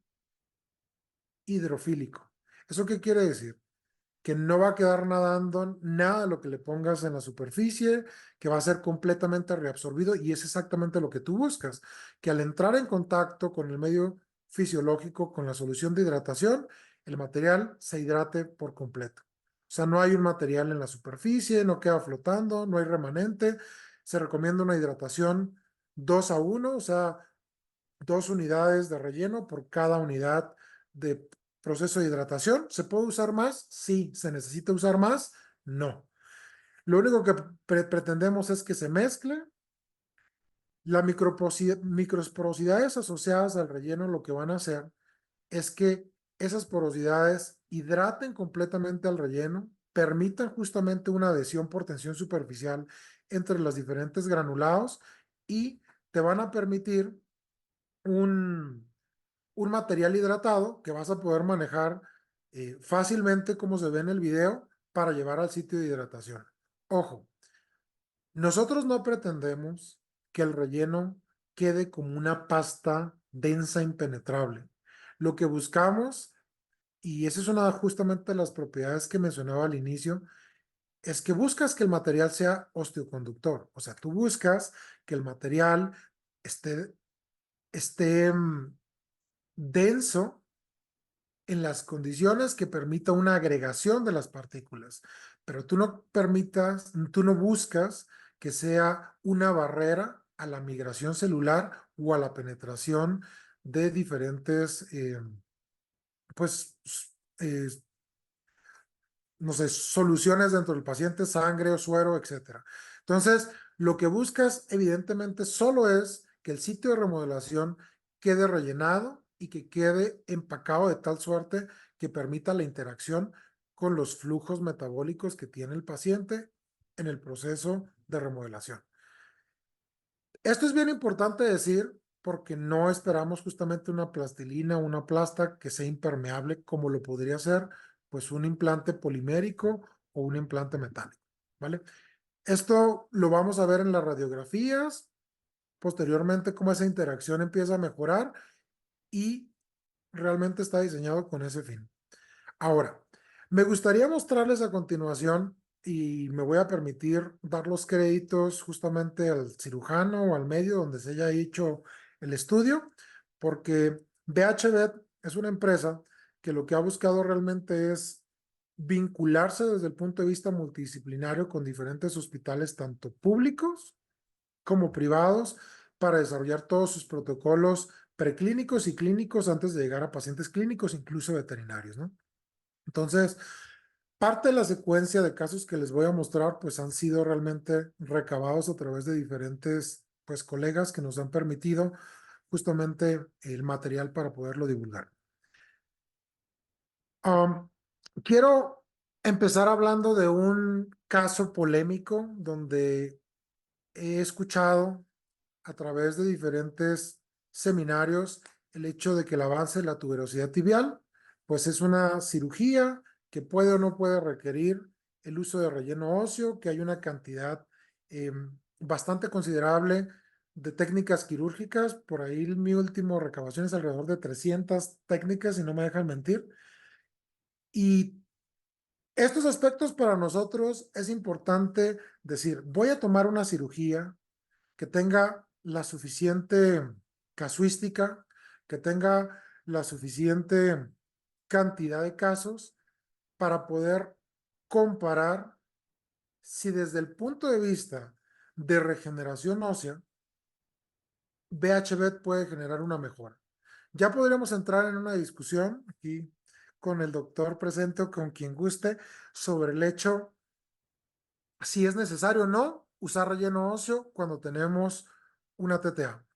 B: hidrofílico. ¿Eso qué quiere decir? Que no va a quedar nadando nada de lo que le pongas en la superficie, que va a ser completamente reabsorbido y es exactamente lo que tú buscas, que al entrar en contacto con el medio fisiológico, con la solución de hidratación, el material se hidrate por completo. O sea, no hay un material en la superficie, no queda flotando, no hay remanente. Se recomienda una hidratación 2 a 1, o sea, 2 unidades de relleno por cada unidad de proceso de hidratación. ¿Se puede usar más? Sí. ¿Se necesita usar más? No. Lo único que pretendemos es que se mezcle. Las microporosidades asociadas al relleno lo que van a hacer es que esas porosidades hidraten completamente al relleno, permitan justamente una adhesión por tensión superficial entre los diferentes granulados y te van a permitir un, un material hidratado que vas a poder manejar fácilmente como se ve en el video para llevar al sitio de hidratación. Ojo, nosotros no pretendemos que el relleno quede como una pasta densa impenetrable. Lo que buscamos, y esa es una justamente de las propiedades que mencionaba al inicio, es que buscas que el material sea osteoconductor. O sea, tú buscas que el material esté denso en las condiciones que permita una agregación de las partículas, pero tú no buscas que sea una barrera a la migración celular o a la penetración de diferentes, pues, eh, no sé, soluciones dentro del paciente, sangre o suero, etcétera. Entonces, lo que buscas evidentemente solo es que el sitio de remodelación quede rellenado y que quede empacado de tal suerte que permita la interacción con los flujos metabólicos que tiene el paciente en el proceso de remodelación. Esto es bien importante decir porque no esperamos justamente una plastilina o una plasta que sea impermeable como lo podría ser pues un implante polimérico o un implante metálico, ¿vale? Esto lo vamos a ver en las radiografías, posteriormente cómo esa interacción empieza a mejorar y realmente está diseñado con ese fin. Ahora, me gustaría mostrarles a continuación y me voy a permitir dar los créditos justamente al cirujano o al medio donde se haya hecho el estudio, porque BHvet es una empresa que lo que ha buscado realmente es vincularse desde el punto de vista multidisciplinario con diferentes hospitales, tanto públicos como privados, para desarrollar todos sus protocolos preclínicos y clínicos antes de llegar a pacientes clínicos, incluso veterinarios, ¿no? Entonces, parte de la secuencia de casos que les voy a mostrar, pues han sido realmente recabados a través de diferentes, pues, colegas que nos han permitido justamente el material para poderlo divulgar. Um, Quiero empezar hablando de un caso polémico donde he escuchado a través de diferentes seminarios el hecho de que el avance de la tuberosidad tibial, pues es una cirugía que puede o no puede requerir el uso de relleno óseo, que hay una cantidad bastante considerable de técnicas quirúrgicas. Por ahí mi último recabación es alrededor de 300 técnicas, si no me dejan mentir. Y estos aspectos para nosotros es importante decir, voy a tomar una cirugía que tenga la suficiente casuística, que tenga la suficiente cantidad de casos para poder comparar si desde el punto de vista de regeneración ósea, BHBet puede generar una mejora. Ya podríamos entrar en una discusión aquí con el doctor presente o con quien guste sobre el hecho si es necesario o no usar relleno óseo cuando tenemos una TTA.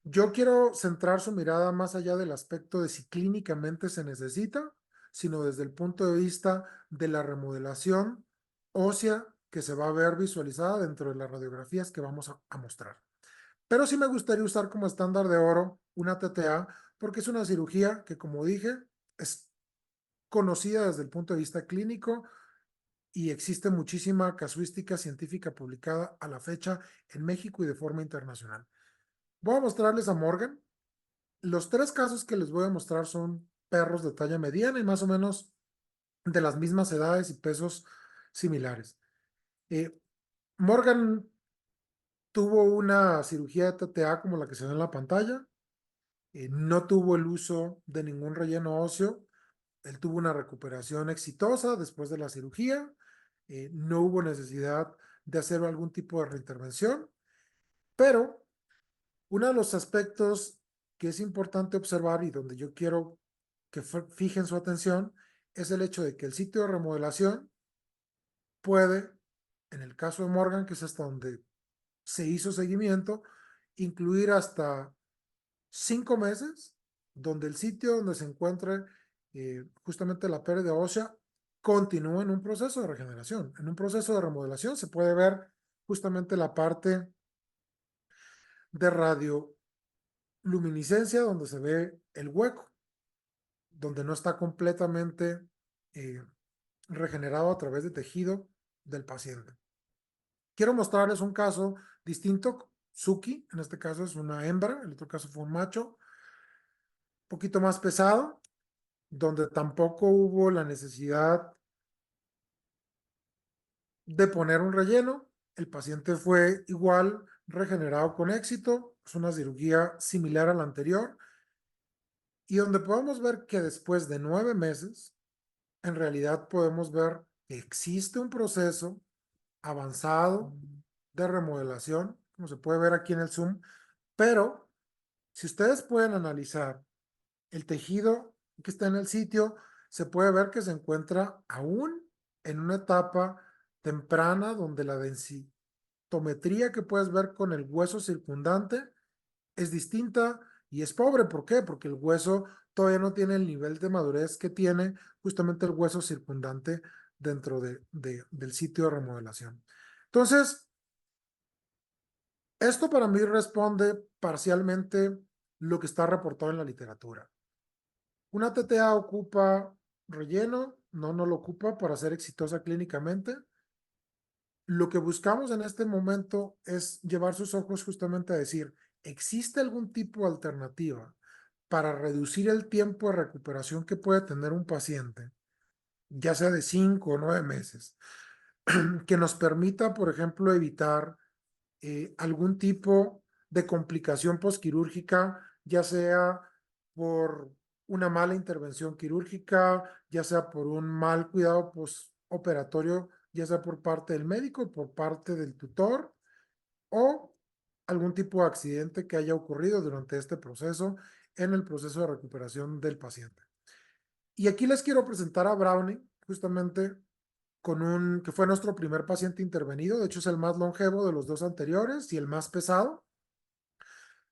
B: Yo quiero centrar su mirada más allá del aspecto de si clínicamente se necesita, sino desde el punto de vista de la remodelación ósea que se va a ver visualizada dentro de las radiografías que vamos a mostrar. Pero sí me gustaría usar como estándar de oro una TTA porque es una cirugía que, como dije, es conocida desde el punto de vista clínico y existe muchísima casuística científica publicada a la fecha en México y de forma internacional. Voy a mostrarles a Morgan. Los tres casos que les voy a mostrar son perros de talla mediana y más o menos de las mismas edades y pesos similares. Eh, Morgan tuvo una cirugía de TTA como la que se ve en la pantalla. No tuvo el uso de ningún relleno óseo. Él tuvo una recuperación exitosa después de la cirugía. No hubo necesidad de hacer algún tipo de reintervención, pero uno de los aspectos que es importante observar y donde yo quiero que fijen su atención es el hecho de que el sitio de remodelación puede, en el caso de Morgan, que es hasta donde se hizo seguimiento, incluir hasta 5 meses, donde el sitio donde se encuentre justamente la pérdida ósea continúa en un proceso de regeneración. En un proceso de remodelación se puede ver justamente la parte de radioluminiscencia donde se ve el hueco, donde no está completamente eh, regenerado a través de tejido del paciente. Quiero mostrarles un caso distinto. Suki, en este caso es una hembra, el otro caso fue un macho, un poquito más pesado, donde tampoco hubo la necesidad de poner un relleno. El paciente fue igual regenerado con éxito. Es una cirugía similar a la anterior y donde podemos ver que después de 9 meses, en realidad podemos ver que existe un proceso avanzado de remodelación, como se puede ver aquí en el Zoom, pero si ustedes pueden analizar el tejido que está en el sitio, se puede ver que se encuentra aún en una etapa temprana donde la densitometría que puedes ver con el hueso circundante es distinta y es pobre. ¿Por qué? Porque el hueso todavía no tiene el nivel de madurez que tiene justamente el hueso circundante dentro del sitio de remodelación. Entonces, Esto para mí responde parcialmente lo que está reportado en la literatura. Una TTA ocupa relleno, no lo ocupa para ser exitosa clínicamente. Lo que buscamos en este momento es llevar sus ojos justamente a decir, ¿existe algún tipo de alternativa para reducir el tiempo de recuperación que puede tener un paciente, ya sea de 5 o 9 meses, que nos permita, por ejemplo, evitar algún tipo de complicación posquirúrgica, ya sea por una mala intervención quirúrgica, ya sea por un mal cuidado postoperatorio, ya sea por parte del médico, por parte del tutor o algún tipo de accidente que haya ocurrido durante este proceso en el proceso de recuperación del paciente. Y aquí les quiero presentar a Brownie, justamente que fue nuestro primer paciente intervenido, de hecho es el más longevo de los dos anteriores y el más pesado,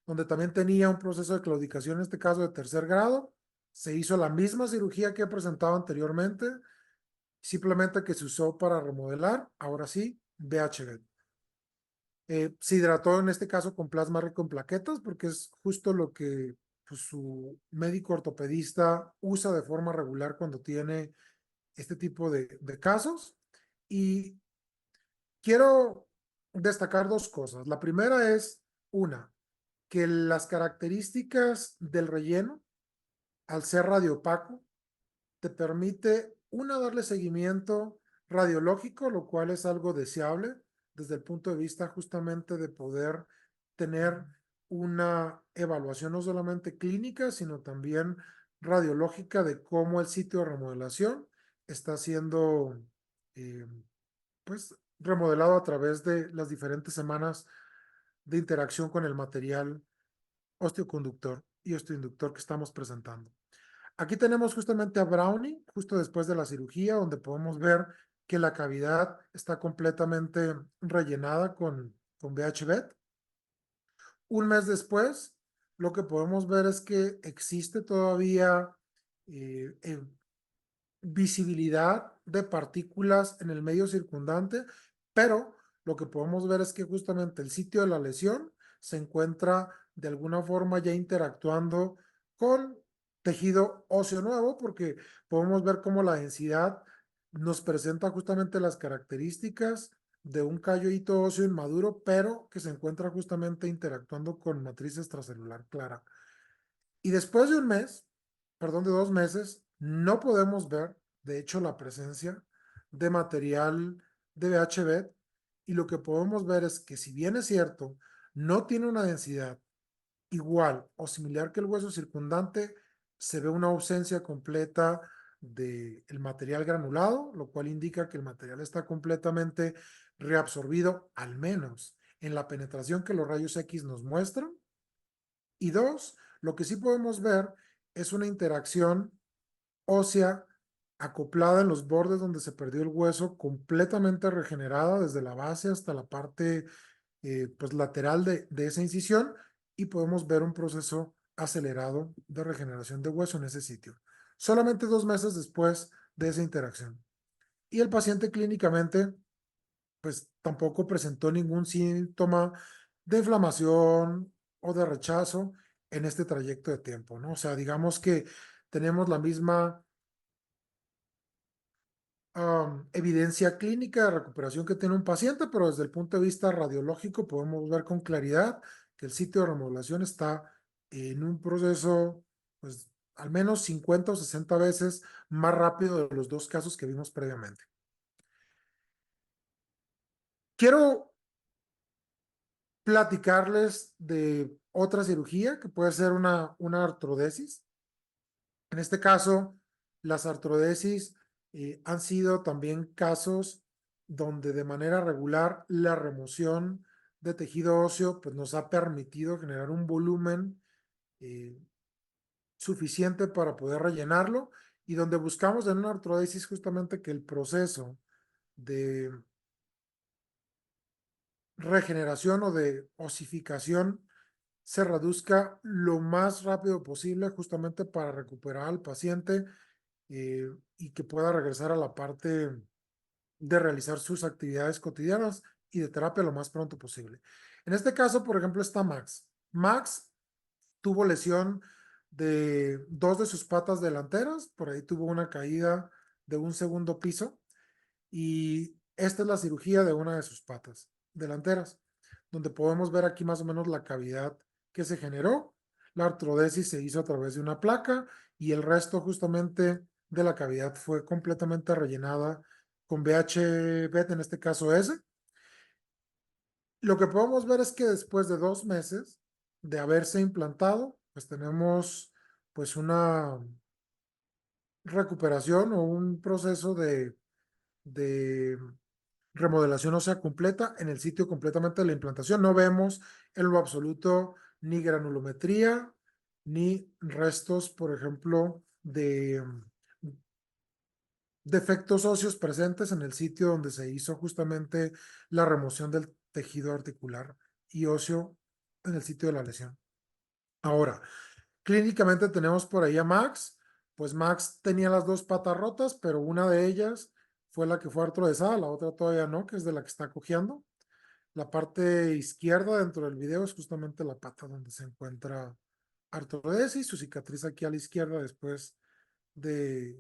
B: donde también tenía un proceso de claudicación, en este caso de tercer grado. Se hizo la misma cirugía que he presentado anteriormente, simplemente que se usó para remodelar, ahora sí, BHB. Se hidrató en este caso con plasma rico en plaquetas, porque es justo lo que pues, su médico ortopedista usa de forma regular cuando tiene este tipo de casos. Y quiero destacar dos cosas. La primera es, una, que las características del relleno, al ser radiopaco, te permite, una, darle seguimiento radiológico, lo cual es algo deseable desde el punto de vista justamente de poder tener una evaluación no solamente clínica, sino también radiológica de cómo el sitio de remodelación está siendo eh, pues remodelado a través de las diferentes semanas de interacción con el material osteoconductor y osteoinductor que estamos presentando. Aquí tenemos justamente a Brownie, justo después de la cirugía, donde podemos ver que la cavidad está completamente rellenada con BHB. Un mes después, lo que podemos ver es que existe todavía eh, eh, visibilidad de partículas en el medio circundante, pero lo que podemos ver es que justamente el sitio de la lesión se encuentra de alguna forma ya interactuando con tejido óseo nuevo, porque podemos ver cómo la densidad nos presenta justamente las características de un calloíto óseo inmaduro, pero que se encuentra justamente interactuando con matriz extracelular clara. Y después de un mes, perdón, de 2 meses, no podemos ver, de hecho, la presencia de material de BHB, y lo que podemos ver es que, si bien es cierto, no tiene una densidad igual o similar que el hueso circundante, se ve una ausencia completa del material granulado, lo cual indica que el material está completamente reabsorbido, al menos en la penetración que los rayos X nos muestran. Y dos, lo que sí podemos ver es una interacción ósea acoplada en los bordes donde se perdió el hueso, completamente regenerada desde la base hasta la parte pues lateral de esa incisión, y podemos ver un proceso acelerado de regeneración de hueso en ese sitio. Solamente 2 meses después de esa interacción. Y el paciente clínicamente pues tampoco presentó ningún síntoma de inflamación o de rechazo en este trayecto de tiempo, ¿no? O sea, digamos que tenemos la misma evidencia clínica de recuperación que tiene un paciente, pero desde el punto de vista radiológico podemos ver con claridad que el sitio de remodelación está en un proceso, pues, al menos 50 o 60 veces más rápido de los dos casos que vimos previamente. Quiero platicarles de otra cirugía que puede ser una artrodesis. En este caso, las artrodesis han sido también casos donde de manera regular la remoción de tejido óseo pues, nos ha permitido generar un volumen eh, suficiente para poder rellenarlo, y donde buscamos en una artrodesis justamente que el proceso de regeneración o de osificación se reduzca lo más rápido posible, justamente para recuperar al paciente y que pueda regresar a la parte de realizar sus actividades cotidianas y de terapia lo más pronto posible. En este caso, por ejemplo, está Max. Max tuvo lesión de dos de sus patas delanteras, por ahí tuvo una caída de un segundo piso y esta es la cirugía de una de sus patas delanteras, donde podemos ver aquí más o menos la cavidad que se generó. La artrodesis se hizo a través de una placa y el resto justamente de la cavidad fue completamente rellenada con BHB, en este caso S. Lo que podemos ver es que después de 2 meses de haberse implantado, pues tenemos pues una recuperación o un proceso de remodelación ósea completa en el sitio completamente de la implantación. No vemos en lo absoluto ni granulometría ni restos, por ejemplo, de defectos óseos presentes en el sitio donde se hizo justamente la remoción del tejido articular y óseo en el sitio de la lesión. Ahora, clínicamente tenemos por ahí a Max. Pues Max tenía las dos patas rotas, pero una de ellas fue la que fue artrodesada, la otra todavía no, que es de la que está cojeando. La parte izquierda dentro del video es justamente la pata donde se encuentra artrodesis, su cicatriz aquí a la izquierda después de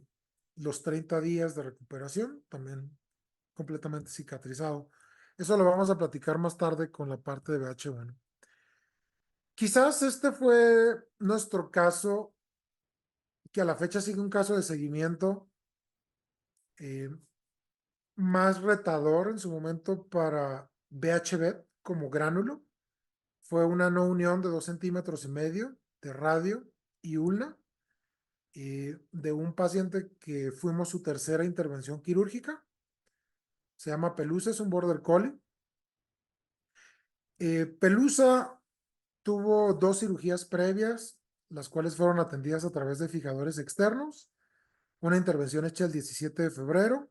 B: los 30 días de recuperación, también completamente cicatrizado. Eso lo vamos a platicar más tarde con la parte de BH1. Quizás este fue nuestro caso, que a la fecha sigue un caso de seguimiento eh, más retador en su momento para BHB como gránulo. Fue una no unión de 2,5 cm de radio y ulna de un paciente que fuimos su tercera intervención quirúrgica. Se llama Pelusa, es un border collie. Pelusa tuvo 2 cirugías previas, las cuales fueron atendidas a través de fijadores externos. Una intervención hecha el 17 de febrero,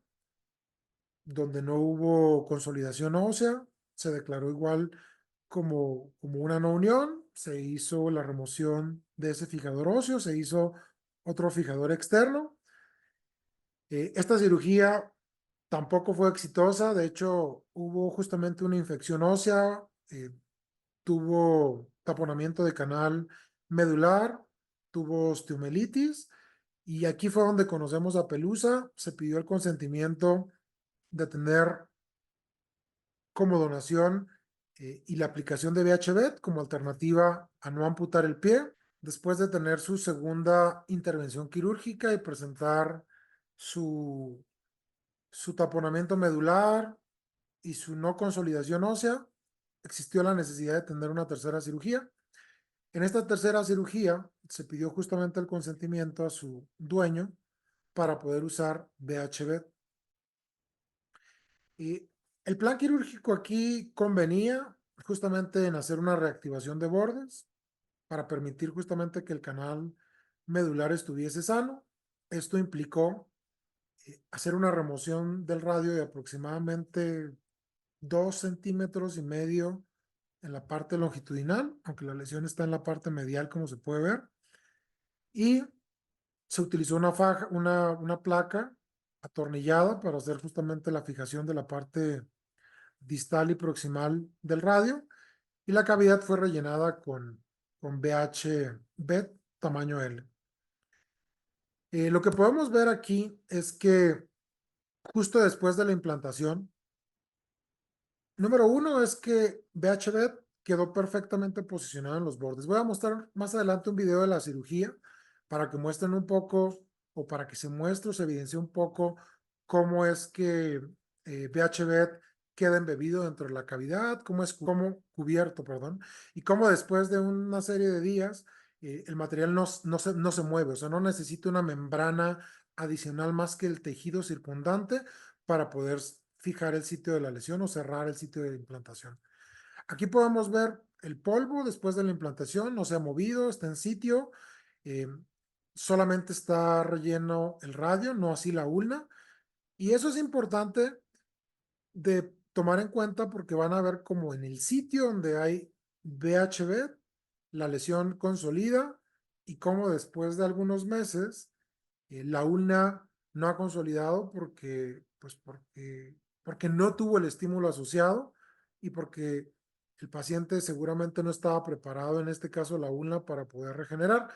B: donde no hubo consolidación ósea, se declaró igual como una no unión, se hizo la remoción de ese fijador óseo, se hizo otro fijador externo. Esta cirugía tampoco fue exitosa, de hecho hubo justamente una infección ósea, tuvo taponamiento de canal medular, tuvo osteomelitis y aquí fue donde conocemos a Pelusa, se pidió el consentimiento de tener como donación y la aplicación de BHB como alternativa a no amputar el pie, después de tener su segunda intervención quirúrgica y presentar su, su taponamiento medular y su no consolidación ósea, existió la necesidad de tener una tercera cirugía. En esta tercera cirugía se pidió justamente el consentimiento a su dueño para poder usar BHB. Y el plan quirúrgico aquí convenía justamente en hacer una reactivación de bordes para permitir justamente que el canal medular estuviese sano. Esto implicó hacer una remoción del radio de aproximadamente 2,5 cm en la parte longitudinal, aunque la lesión está en la parte medial, como se puede ver. Y se utilizó una faja, una placa atornillada para hacer justamente la fijación de la parte distal y proximal del radio y la cavidad fue rellenada con BHB tamaño L. Lo que podemos ver aquí es que justo después de la implantación, número uno es que BHB quedó perfectamente posicionado en los bordes. Voy a mostrar más adelante un video de la cirugía para que muestren un poco o para que se muestre o se evidencie un poco cómo es que BHB queda embebido dentro de la cavidad, cómo es como cubierto, perdón, y cómo después de una serie de días el material no se mueve, o sea, no necesita una membrana adicional más que el tejido circundante para poder fijar el sitio de la lesión o cerrar el sitio de implantación. Aquí podemos ver el polvo después de la implantación, no se ha movido, está en sitio, eh, solamente está relleno el radio, no así la ulna. Y eso es importante de tomar en cuenta porque van a ver como en el sitio donde hay BHB, la lesión consolida y como después de algunos meses la ulna no ha consolidado porque no tuvo el estímulo asociado y porque El paciente seguramente no estaba preparado, en este caso la ulna, para poder regenerar.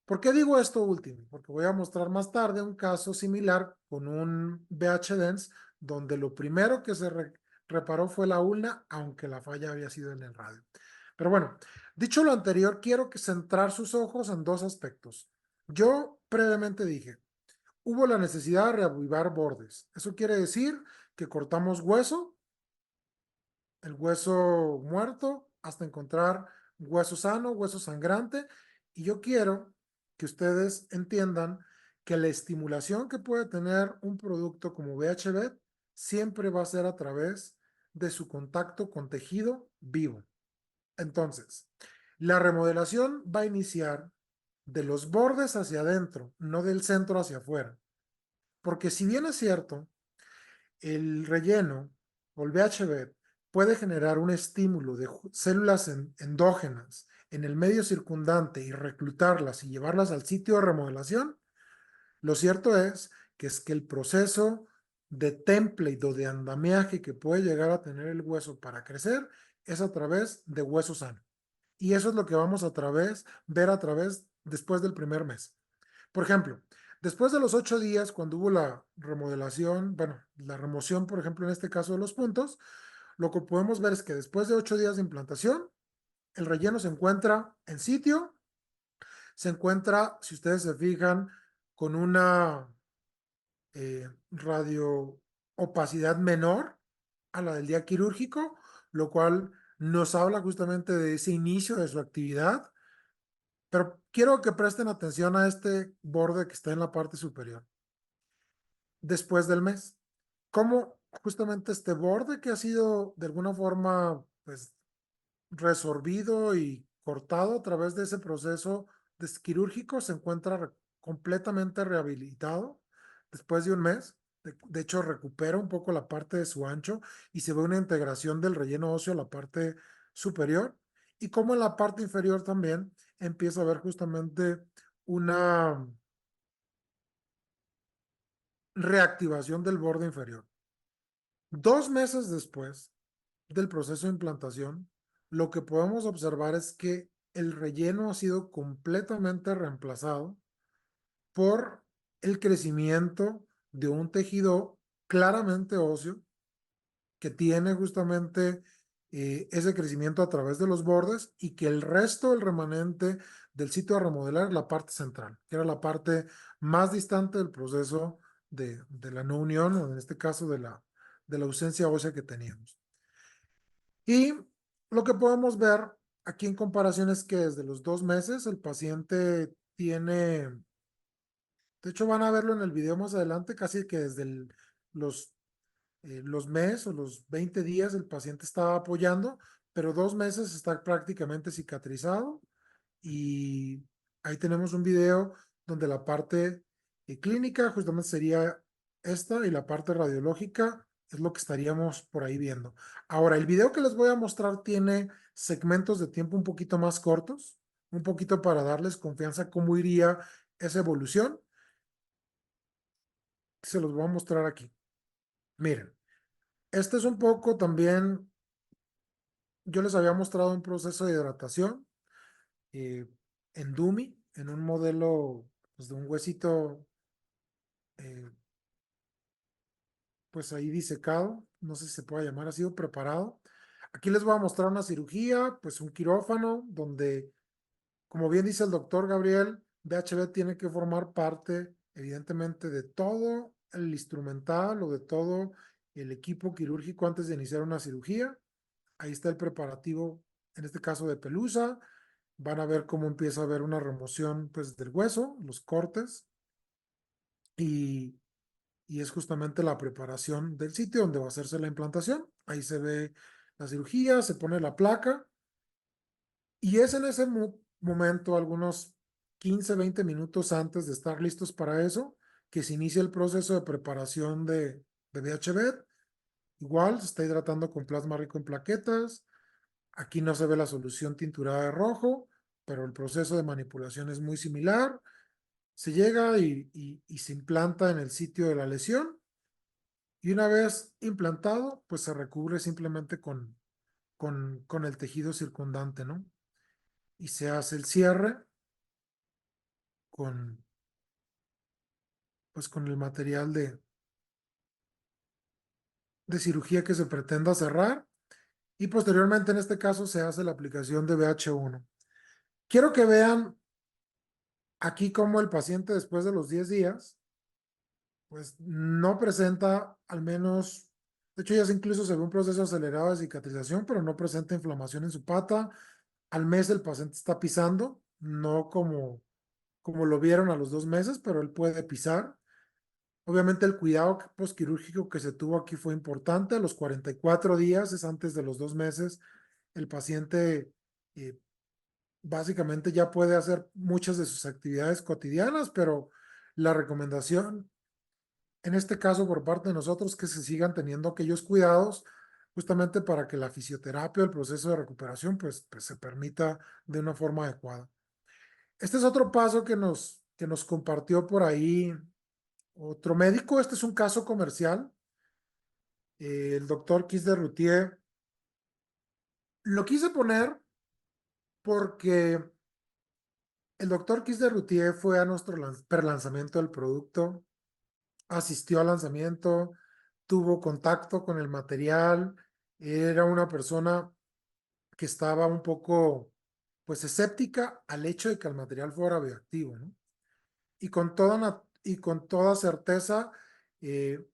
B: ¿Por qué digo esto último? Porque voy a mostrar más tarde un caso similar con un VH-Dens, donde lo primero que se reparó fue la ulna, aunque la falla había sido en el radio. Pero bueno, dicho lo anterior, quiero centrar sus ojos en dos aspectos. Yo previamente dije, hubo la necesidad de reavivar bordes. Eso quiere decir que cortamos hueso, el hueso muerto, hasta encontrar hueso sano, hueso sangrante. Y yo quiero que ustedes entiendan que la estimulación que puede tener un producto como BHB siempre va a ser a través de su contacto con tejido vivo. Entonces, la remodelación va a iniciar de los bordes hacia adentro, no del centro hacia afuera. Porque si bien es cierto, el relleno o el VHB puede generar un estímulo de células endógenas en el medio circundante y reclutarlas y llevarlas al sitio de remodelación, lo cierto es que el proceso de template o de andamiaje que puede llegar a tener el hueso para crecer es a través de hueso sano. Y eso es lo que vamos a ver a través después del primer mes. Por ejemplo, después de los 8 días, cuando hubo la remodelación, bueno, la remoción, por ejemplo, en este caso de los puntos, lo que podemos ver es que después de 8 días de implantación, el relleno se encuentra en sitio, se encuentra, si ustedes se fijan, con una radio opacidad menor a la del día quirúrgico, lo cual nos habla justamente de ese inicio de su actividad. Pero quiero que presten atención a este borde que está en la parte superior. Después del mes, cómo justamente este borde que ha sido de alguna forma pues resorbido y cortado a través de ese proceso quirúrgico se encuentra completamente rehabilitado después de un mes. De hecho, recupera un poco la parte de su ancho y se ve una integración del relleno óseo a la parte superior. Y como en la parte inferior también empieza a ver justamente una reactivación del borde inferior. 2 meses después del proceso de implantación, lo que podemos observar es que el relleno ha sido completamente reemplazado por el crecimiento de un tejido claramente óseo que tiene justamente ese crecimiento a través de los bordes y que el resto del remanente del sitio a remodelar es la parte central, que era la parte más distante del proceso de la no unión, o en este caso de la ausencia ósea que teníamos. Y lo que podemos ver aquí en comparación es que desde los 2 meses el paciente tiene, de hecho van a verlo en el video más adelante, casi que desde los meses o los 20 días el paciente estaba apoyando, pero 2 meses está prácticamente cicatrizado y ahí tenemos un video donde la parte clínica justamente sería esta y la parte radiológica es lo que estaríamos por ahí viendo. Ahora, el video que les voy a mostrar tiene segmentos de tiempo un poquito más cortos, un poquito para darles confianza cómo iría esa evolución. Se los voy a mostrar aquí. Miren, este es un poco también, yo les había mostrado un proceso de hidratación eh, en Dummy, en un modelo pues, de un huesito eh, pues ahí disecado, no sé si se puede llamar así o preparado. Aquí les voy a mostrar una cirugía, pues un quirófano, donde, como bien dice el doctor Gabriel, BHB tiene que formar parte, evidentemente, de todo el instrumental o de todo el equipo quirúrgico antes de iniciar una cirugía. Ahí está el preparativo, en este caso de pelusa. Van a ver cómo empieza a haber una remoción pues, del hueso, los cortes, y es justamente la preparación del sitio donde va a hacerse la implantación. Ahí se ve la cirugía, se pone la placa y es en ese momento, algunos 15, 20 minutos antes de estar listos para eso, que se inicia el proceso de preparación de BHB. Igual se está hidratando con plasma rico en plaquetas. Aquí no se ve la solución tinturada de rojo, pero el proceso de manipulación es muy similar. Se llega y se implanta en el sitio de la lesión. Y una vez implantado, pues se recubre simplemente con con el tejido circundante, ¿no? Y se hace el cierre con, pues, con el material de cirugía que se pretenda cerrar y posteriormente en este caso se hace la aplicación de BH1. Quiero que vean aquí cómo el paciente después de los 10 días, pues no presenta al menos, de hecho ya incluso se ve un proceso acelerado de cicatrización, pero no presenta inflamación en su pata. Al mes el paciente está pisando, no como lo vieron a los 2 meses, pero él puede pisar. Obviamente el cuidado postquirúrgico que se tuvo aquí fue importante. A los 44 días, es antes de los 2 meses, el paciente eh, básicamente ya puede hacer muchas de sus actividades cotidianas, pero la recomendación en este caso por parte de nosotros que se sigan teniendo aquellos cuidados justamente para que la fisioterapia, el proceso de recuperación, pues se permita de una forma adecuada. Este es otro paso que nos compartió por ahí otro médico. Este es un caso comercial. El doctor Kiss de Routier. Lo quise poner porque el doctor Kiss de Routier fue a nuestro prelanzamiento del producto, asistió al lanzamiento, tuvo contacto con el material, era una persona que estaba un poco, pues, escéptica al hecho de que el material fuera bioactivo, ¿no? Y con toda certeza, eh,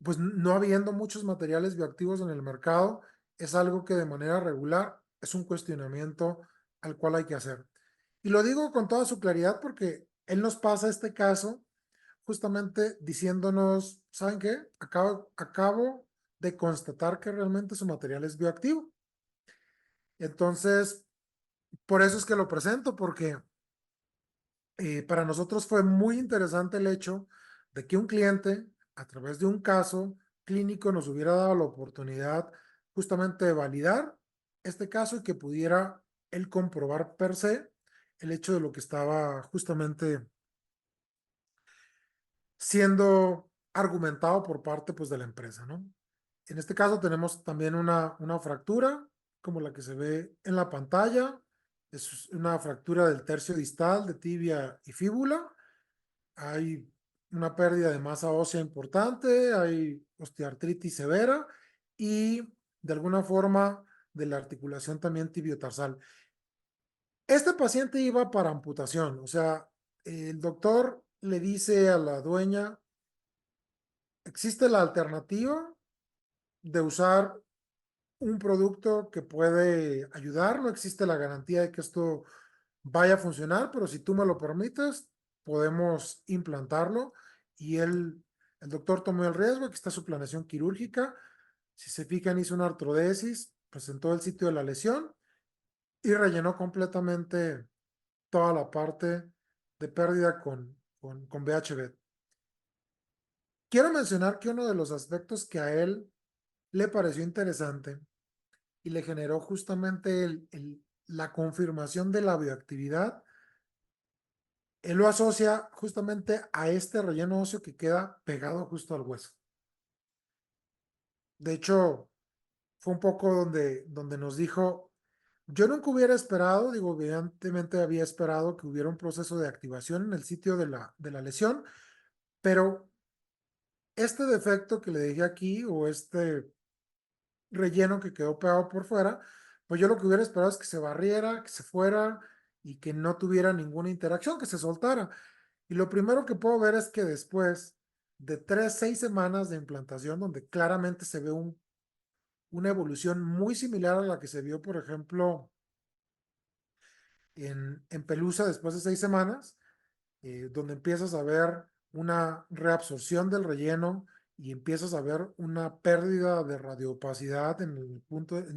B: pues no habiendo muchos materiales bioactivos en el mercado, es algo que de manera regular es un cuestionamiento al cual hay que hacer. Y lo digo con toda su claridad porque él nos pasa este caso justamente diciéndonos, ¿saben qué? Acabo de constatar que realmente su material es bioactivo. Entonces, por eso es que lo presento, porque para nosotros fue muy interesante el hecho de que un cliente, a través de un caso clínico, nos hubiera dado la oportunidad justamente de validar este caso y que pudiera él comprobar per se el hecho de lo que estaba justamente siendo argumentado por parte, pues, de la empresa, ¿no? En este caso tenemos también una fractura, como la que se ve en la pantalla. Es una fractura del tercio distal de tibia y fíbula. Hay una pérdida de masa ósea importante, hay osteoartritis severa y de alguna forma de la articulación también tibiotarsal. Este paciente iba para amputación, o sea, el doctor le dice a la dueña, existe la alternativa de usar un producto que puede ayudar, no existe la garantía de que esto vaya a funcionar, pero si tú me lo permites, podemos implantarlo. Y el doctor tomó el riesgo, aquí está su planeación quirúrgica. Si se fijan, hizo una artrodesis, presentó el sitio de la lesión y rellenó completamente toda la parte de pérdida con BHB. Quiero mencionar que uno de los aspectos que a él le pareció interesante y le generó justamente la confirmación de la bioactividad, él lo asocia justamente a este relleno óseo que queda pegado justo al hueso. De hecho, fue un poco donde nos dijo, yo nunca hubiera esperado, digo, evidentemente había esperado que hubiera un proceso de activación en el sitio de la lesión, pero este defecto que le dije aquí o este relleno que quedó pegado por fuera, pues yo lo que hubiera esperado es que se barriera, que se fuera y que no tuviera ninguna interacción, que se soltara. Y lo primero que puedo ver es que después de 6 semanas de implantación, donde claramente se ve una evolución muy similar a la que se vio, por ejemplo, en Pelusa después de 6 semanas, donde empiezas a ver una reabsorción del relleno y empiezas a ver una pérdida de radioopacidad en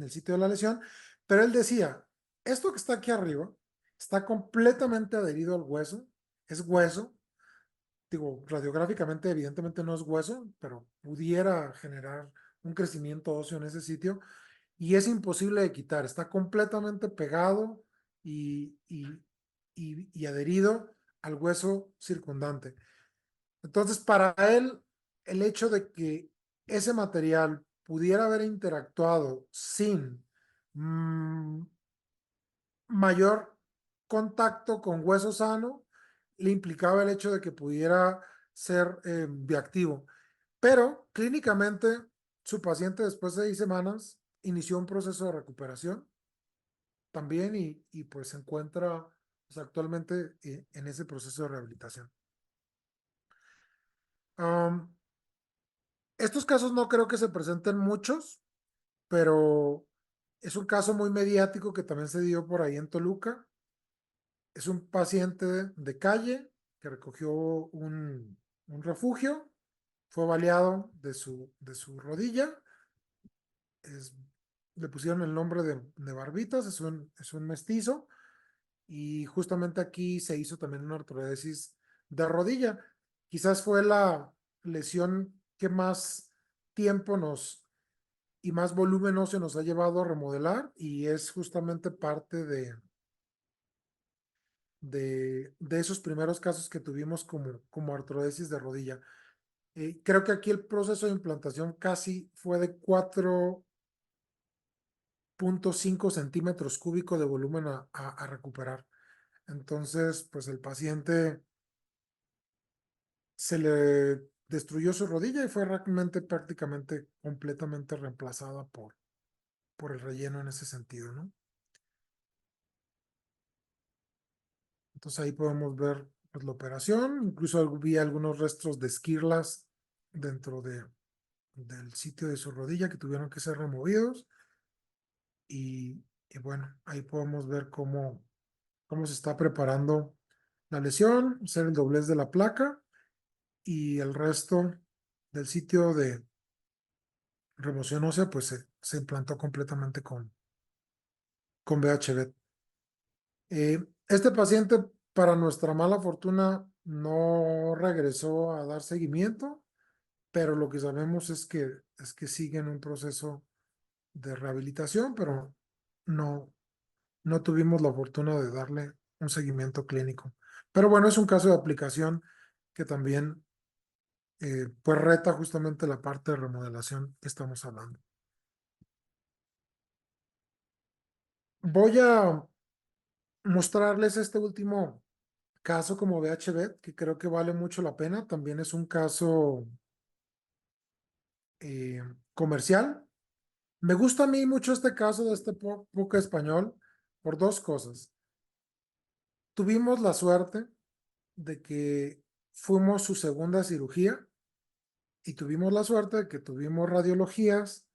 B: el sitio de la lesión. Pero él decía, esto que está aquí arriba está completamente adherido al hueso, es hueso. Digo, radiográficamente evidentemente no es hueso, pero pudiera generar un crecimiento óseo en ese sitio y es imposible de quitar, está completamente pegado y adherido al hueso circundante. Entonces, para él, el hecho de que ese material pudiera haber interactuado sin mm, mayor contacto con hueso sano, le implicaba el hecho de que pudiera ser bioactivo. Pero clínicamente, su paciente después de 6 semanas inició un proceso de recuperación también y pues se encuentra pues, actualmente en ese proceso de rehabilitación. Estos casos no creo que se presenten muchos, pero es un caso muy mediático que también se dio por ahí en Toluca. Es un paciente de calle que recogió un refugio, fue baleado de su rodilla, es, le pusieron el nombre de Barbitas, es un mestizo, y justamente aquí se hizo también una artrodesis de rodilla. Quizás fue la lesión que más tiempo y más volumen óseo nos ha llevado a remodelar, y es justamente parte de esos primeros casos que tuvimos como artrodesis de rodilla. Creo que aquí el proceso de implantación casi fue de 4,5 centímetros cúbicos de volumen a recuperar. Entonces, pues el paciente se le destruyó su rodilla y fue realmente prácticamente completamente reemplazada por el relleno en ese sentido, ¿no? Entonces ahí podemos ver pues, la operación. Incluso vi algunos restos de esquirlas dentro del sitio de su rodilla que tuvieron que ser removidos. Y bueno, ahí podemos ver cómo se está preparando la lesión, hacer el doblez de la placa y el resto del sitio de remoción ósea, pues se implantó completamente con BHB. Este paciente, para nuestra mala fortuna, no regresó a dar seguimiento, pero lo que sabemos es que sigue en un proceso de rehabilitación, pero no tuvimos la fortuna de darle un seguimiento clínico. Pero bueno, es un caso de aplicación que también pues reta justamente la parte de remodelación que estamos hablando. Voy a mostrarles este último caso como VHB, que creo que vale mucho la pena. También es un caso eh, comercial. Me gusta a mí mucho este caso de este Puca español por dos cosas. Tuvimos la suerte de que fuimos su segunda cirugía y tuvimos la suerte de que tuvimos radiologías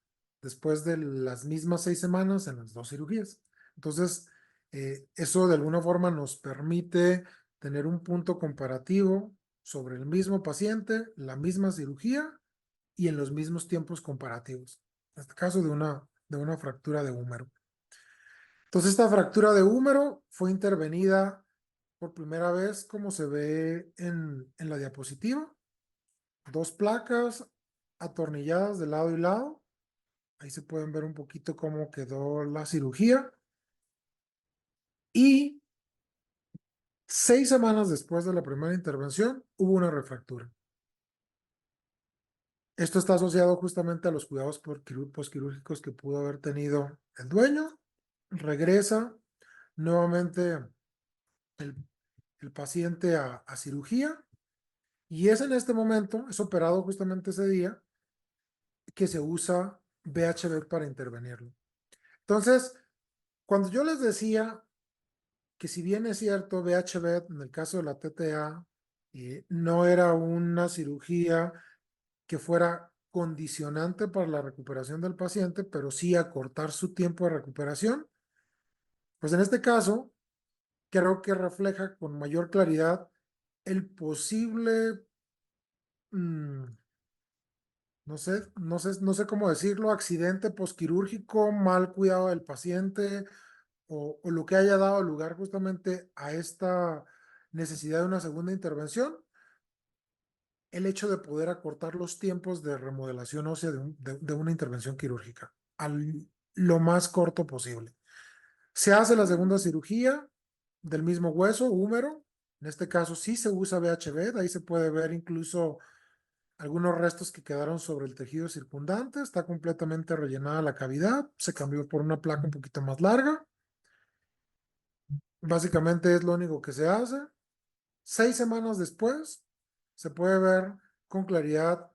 B: después de las mismas 6 semanas en las dos cirugías. Entonces, eso de alguna forma nos permite tener un punto comparativo sobre el mismo paciente, la misma cirugía y en los mismos tiempos comparativos. En este caso de una fractura de húmero. Entonces, esta fractura de húmero fue intervenida por primera vez, como se ve en la diapositiva. Dos placas atornilladas de lado y lado. Ahí se pueden ver un poquito cómo quedó la cirugía. Y 6 semanas después de la primera intervención, hubo una refractura. Esto está asociado justamente a los cuidados posquirúrgicos que pudo haber tenido el dueño. Regresa nuevamente el, el paciente a cirugía. Y es en este momento, es operado justamente ese día, que se usa BHB para intervenirlo. Entonces, cuando yo les decía que si bien es cierto, BHB en el caso de la TTA no era una cirugía que fuera condicionante para la recuperación del paciente, pero sí acortar su tiempo de recuperación, pues en este caso creo que refleja con mayor claridad el posible, no sé cómo decirlo, accidente posquirúrgico, mal cuidado del paciente, o lo que haya dado lugar justamente a esta necesidad de una segunda intervención, el hecho de poder acortar los tiempos de remodelación ósea de una intervención quirúrgica lo más corto posible. Se hace la segunda cirugía del mismo hueso, húmero. En este caso sí se usa BHB, de ahí se puede ver incluso algunos restos que quedaron sobre el tejido circundante, está completamente rellenada la cavidad, se cambió por una placa un poquito más larga. Básicamente es lo único que se hace. 6 semanas después, se puede ver con claridad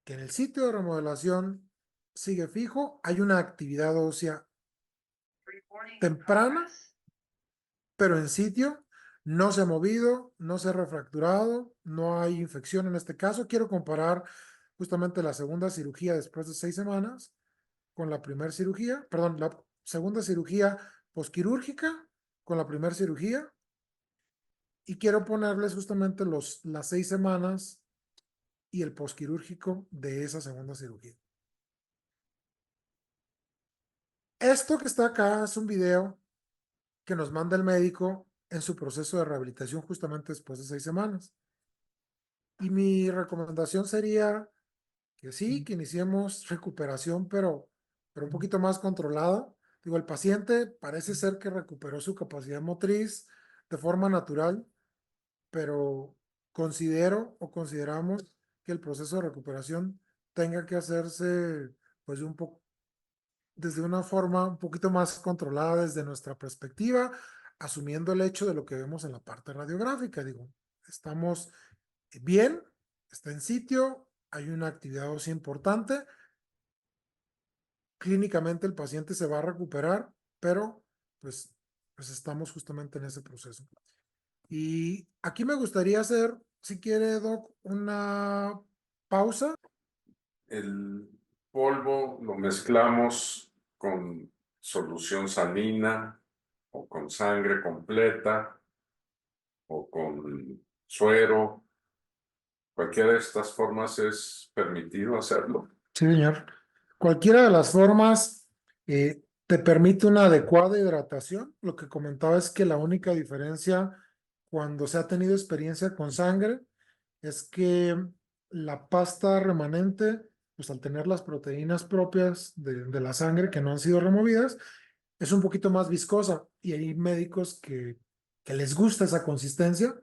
B: que en el sitio de remodelación sigue fijo, hay una actividad ósea temprana, pero en sitio, no se ha movido, no se ha refracturado, no hay infección en este caso. Quiero comparar justamente la segunda cirugía después de 6 semanas con la primera cirugía, perdón, la segunda cirugía posquirúrgica con la primera cirugía, y quiero ponerles justamente las 6 semanas y el posquirúrgico de esa segunda cirugía. Esto que está acá es un video que nos manda el médico en su proceso de rehabilitación justamente después de 6 semanas. Y mi recomendación sería que sí, que iniciemos recuperación, pero un poquito más controlada. Digo, el paciente parece ser que recuperó su capacidad motriz de forma natural, pero consideramos que el proceso de recuperación tenga que hacerse pues desde una forma un poquito más controlada desde nuestra perspectiva, asumiendo el hecho de lo que vemos en la parte radiográfica. Digo, estamos bien, está en sitio, hay una actividad ósea importante, clínicamente el paciente se va a recuperar, pero pues estamos justamente en ese proceso. Y aquí me gustaría hacer, si quiere, Doc, una pausa.
A: El polvo lo mezclamos con solución salina o con sangre completa o con suero. Cualquiera de estas formas es permitido hacerlo.
B: Sí, señor. Cualquiera de las formas te permite una adecuada hidratación. Lo que comentaba es que la única diferencia cuando se ha tenido experiencia con sangre es que la pasta remanente, pues al tener las proteínas propias de la sangre que no han sido removidas, es un poquito más viscosa y hay médicos que les gusta esa consistencia,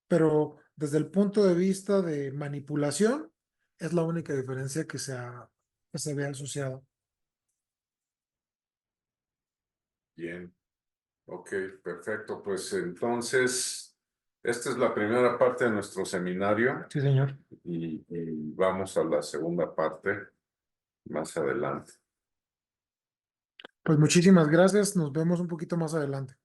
B: pero desde el punto de vista de manipulación, es la única diferencia que se ve asociada.
A: Bien, ok, perfecto. Pues entonces, esta es la primera parte de nuestro seminario
B: Sí, señor.
A: y vamos a la segunda parte más adelante.
B: Pues muchísimas gracias. Nos vemos un poquito más adelante.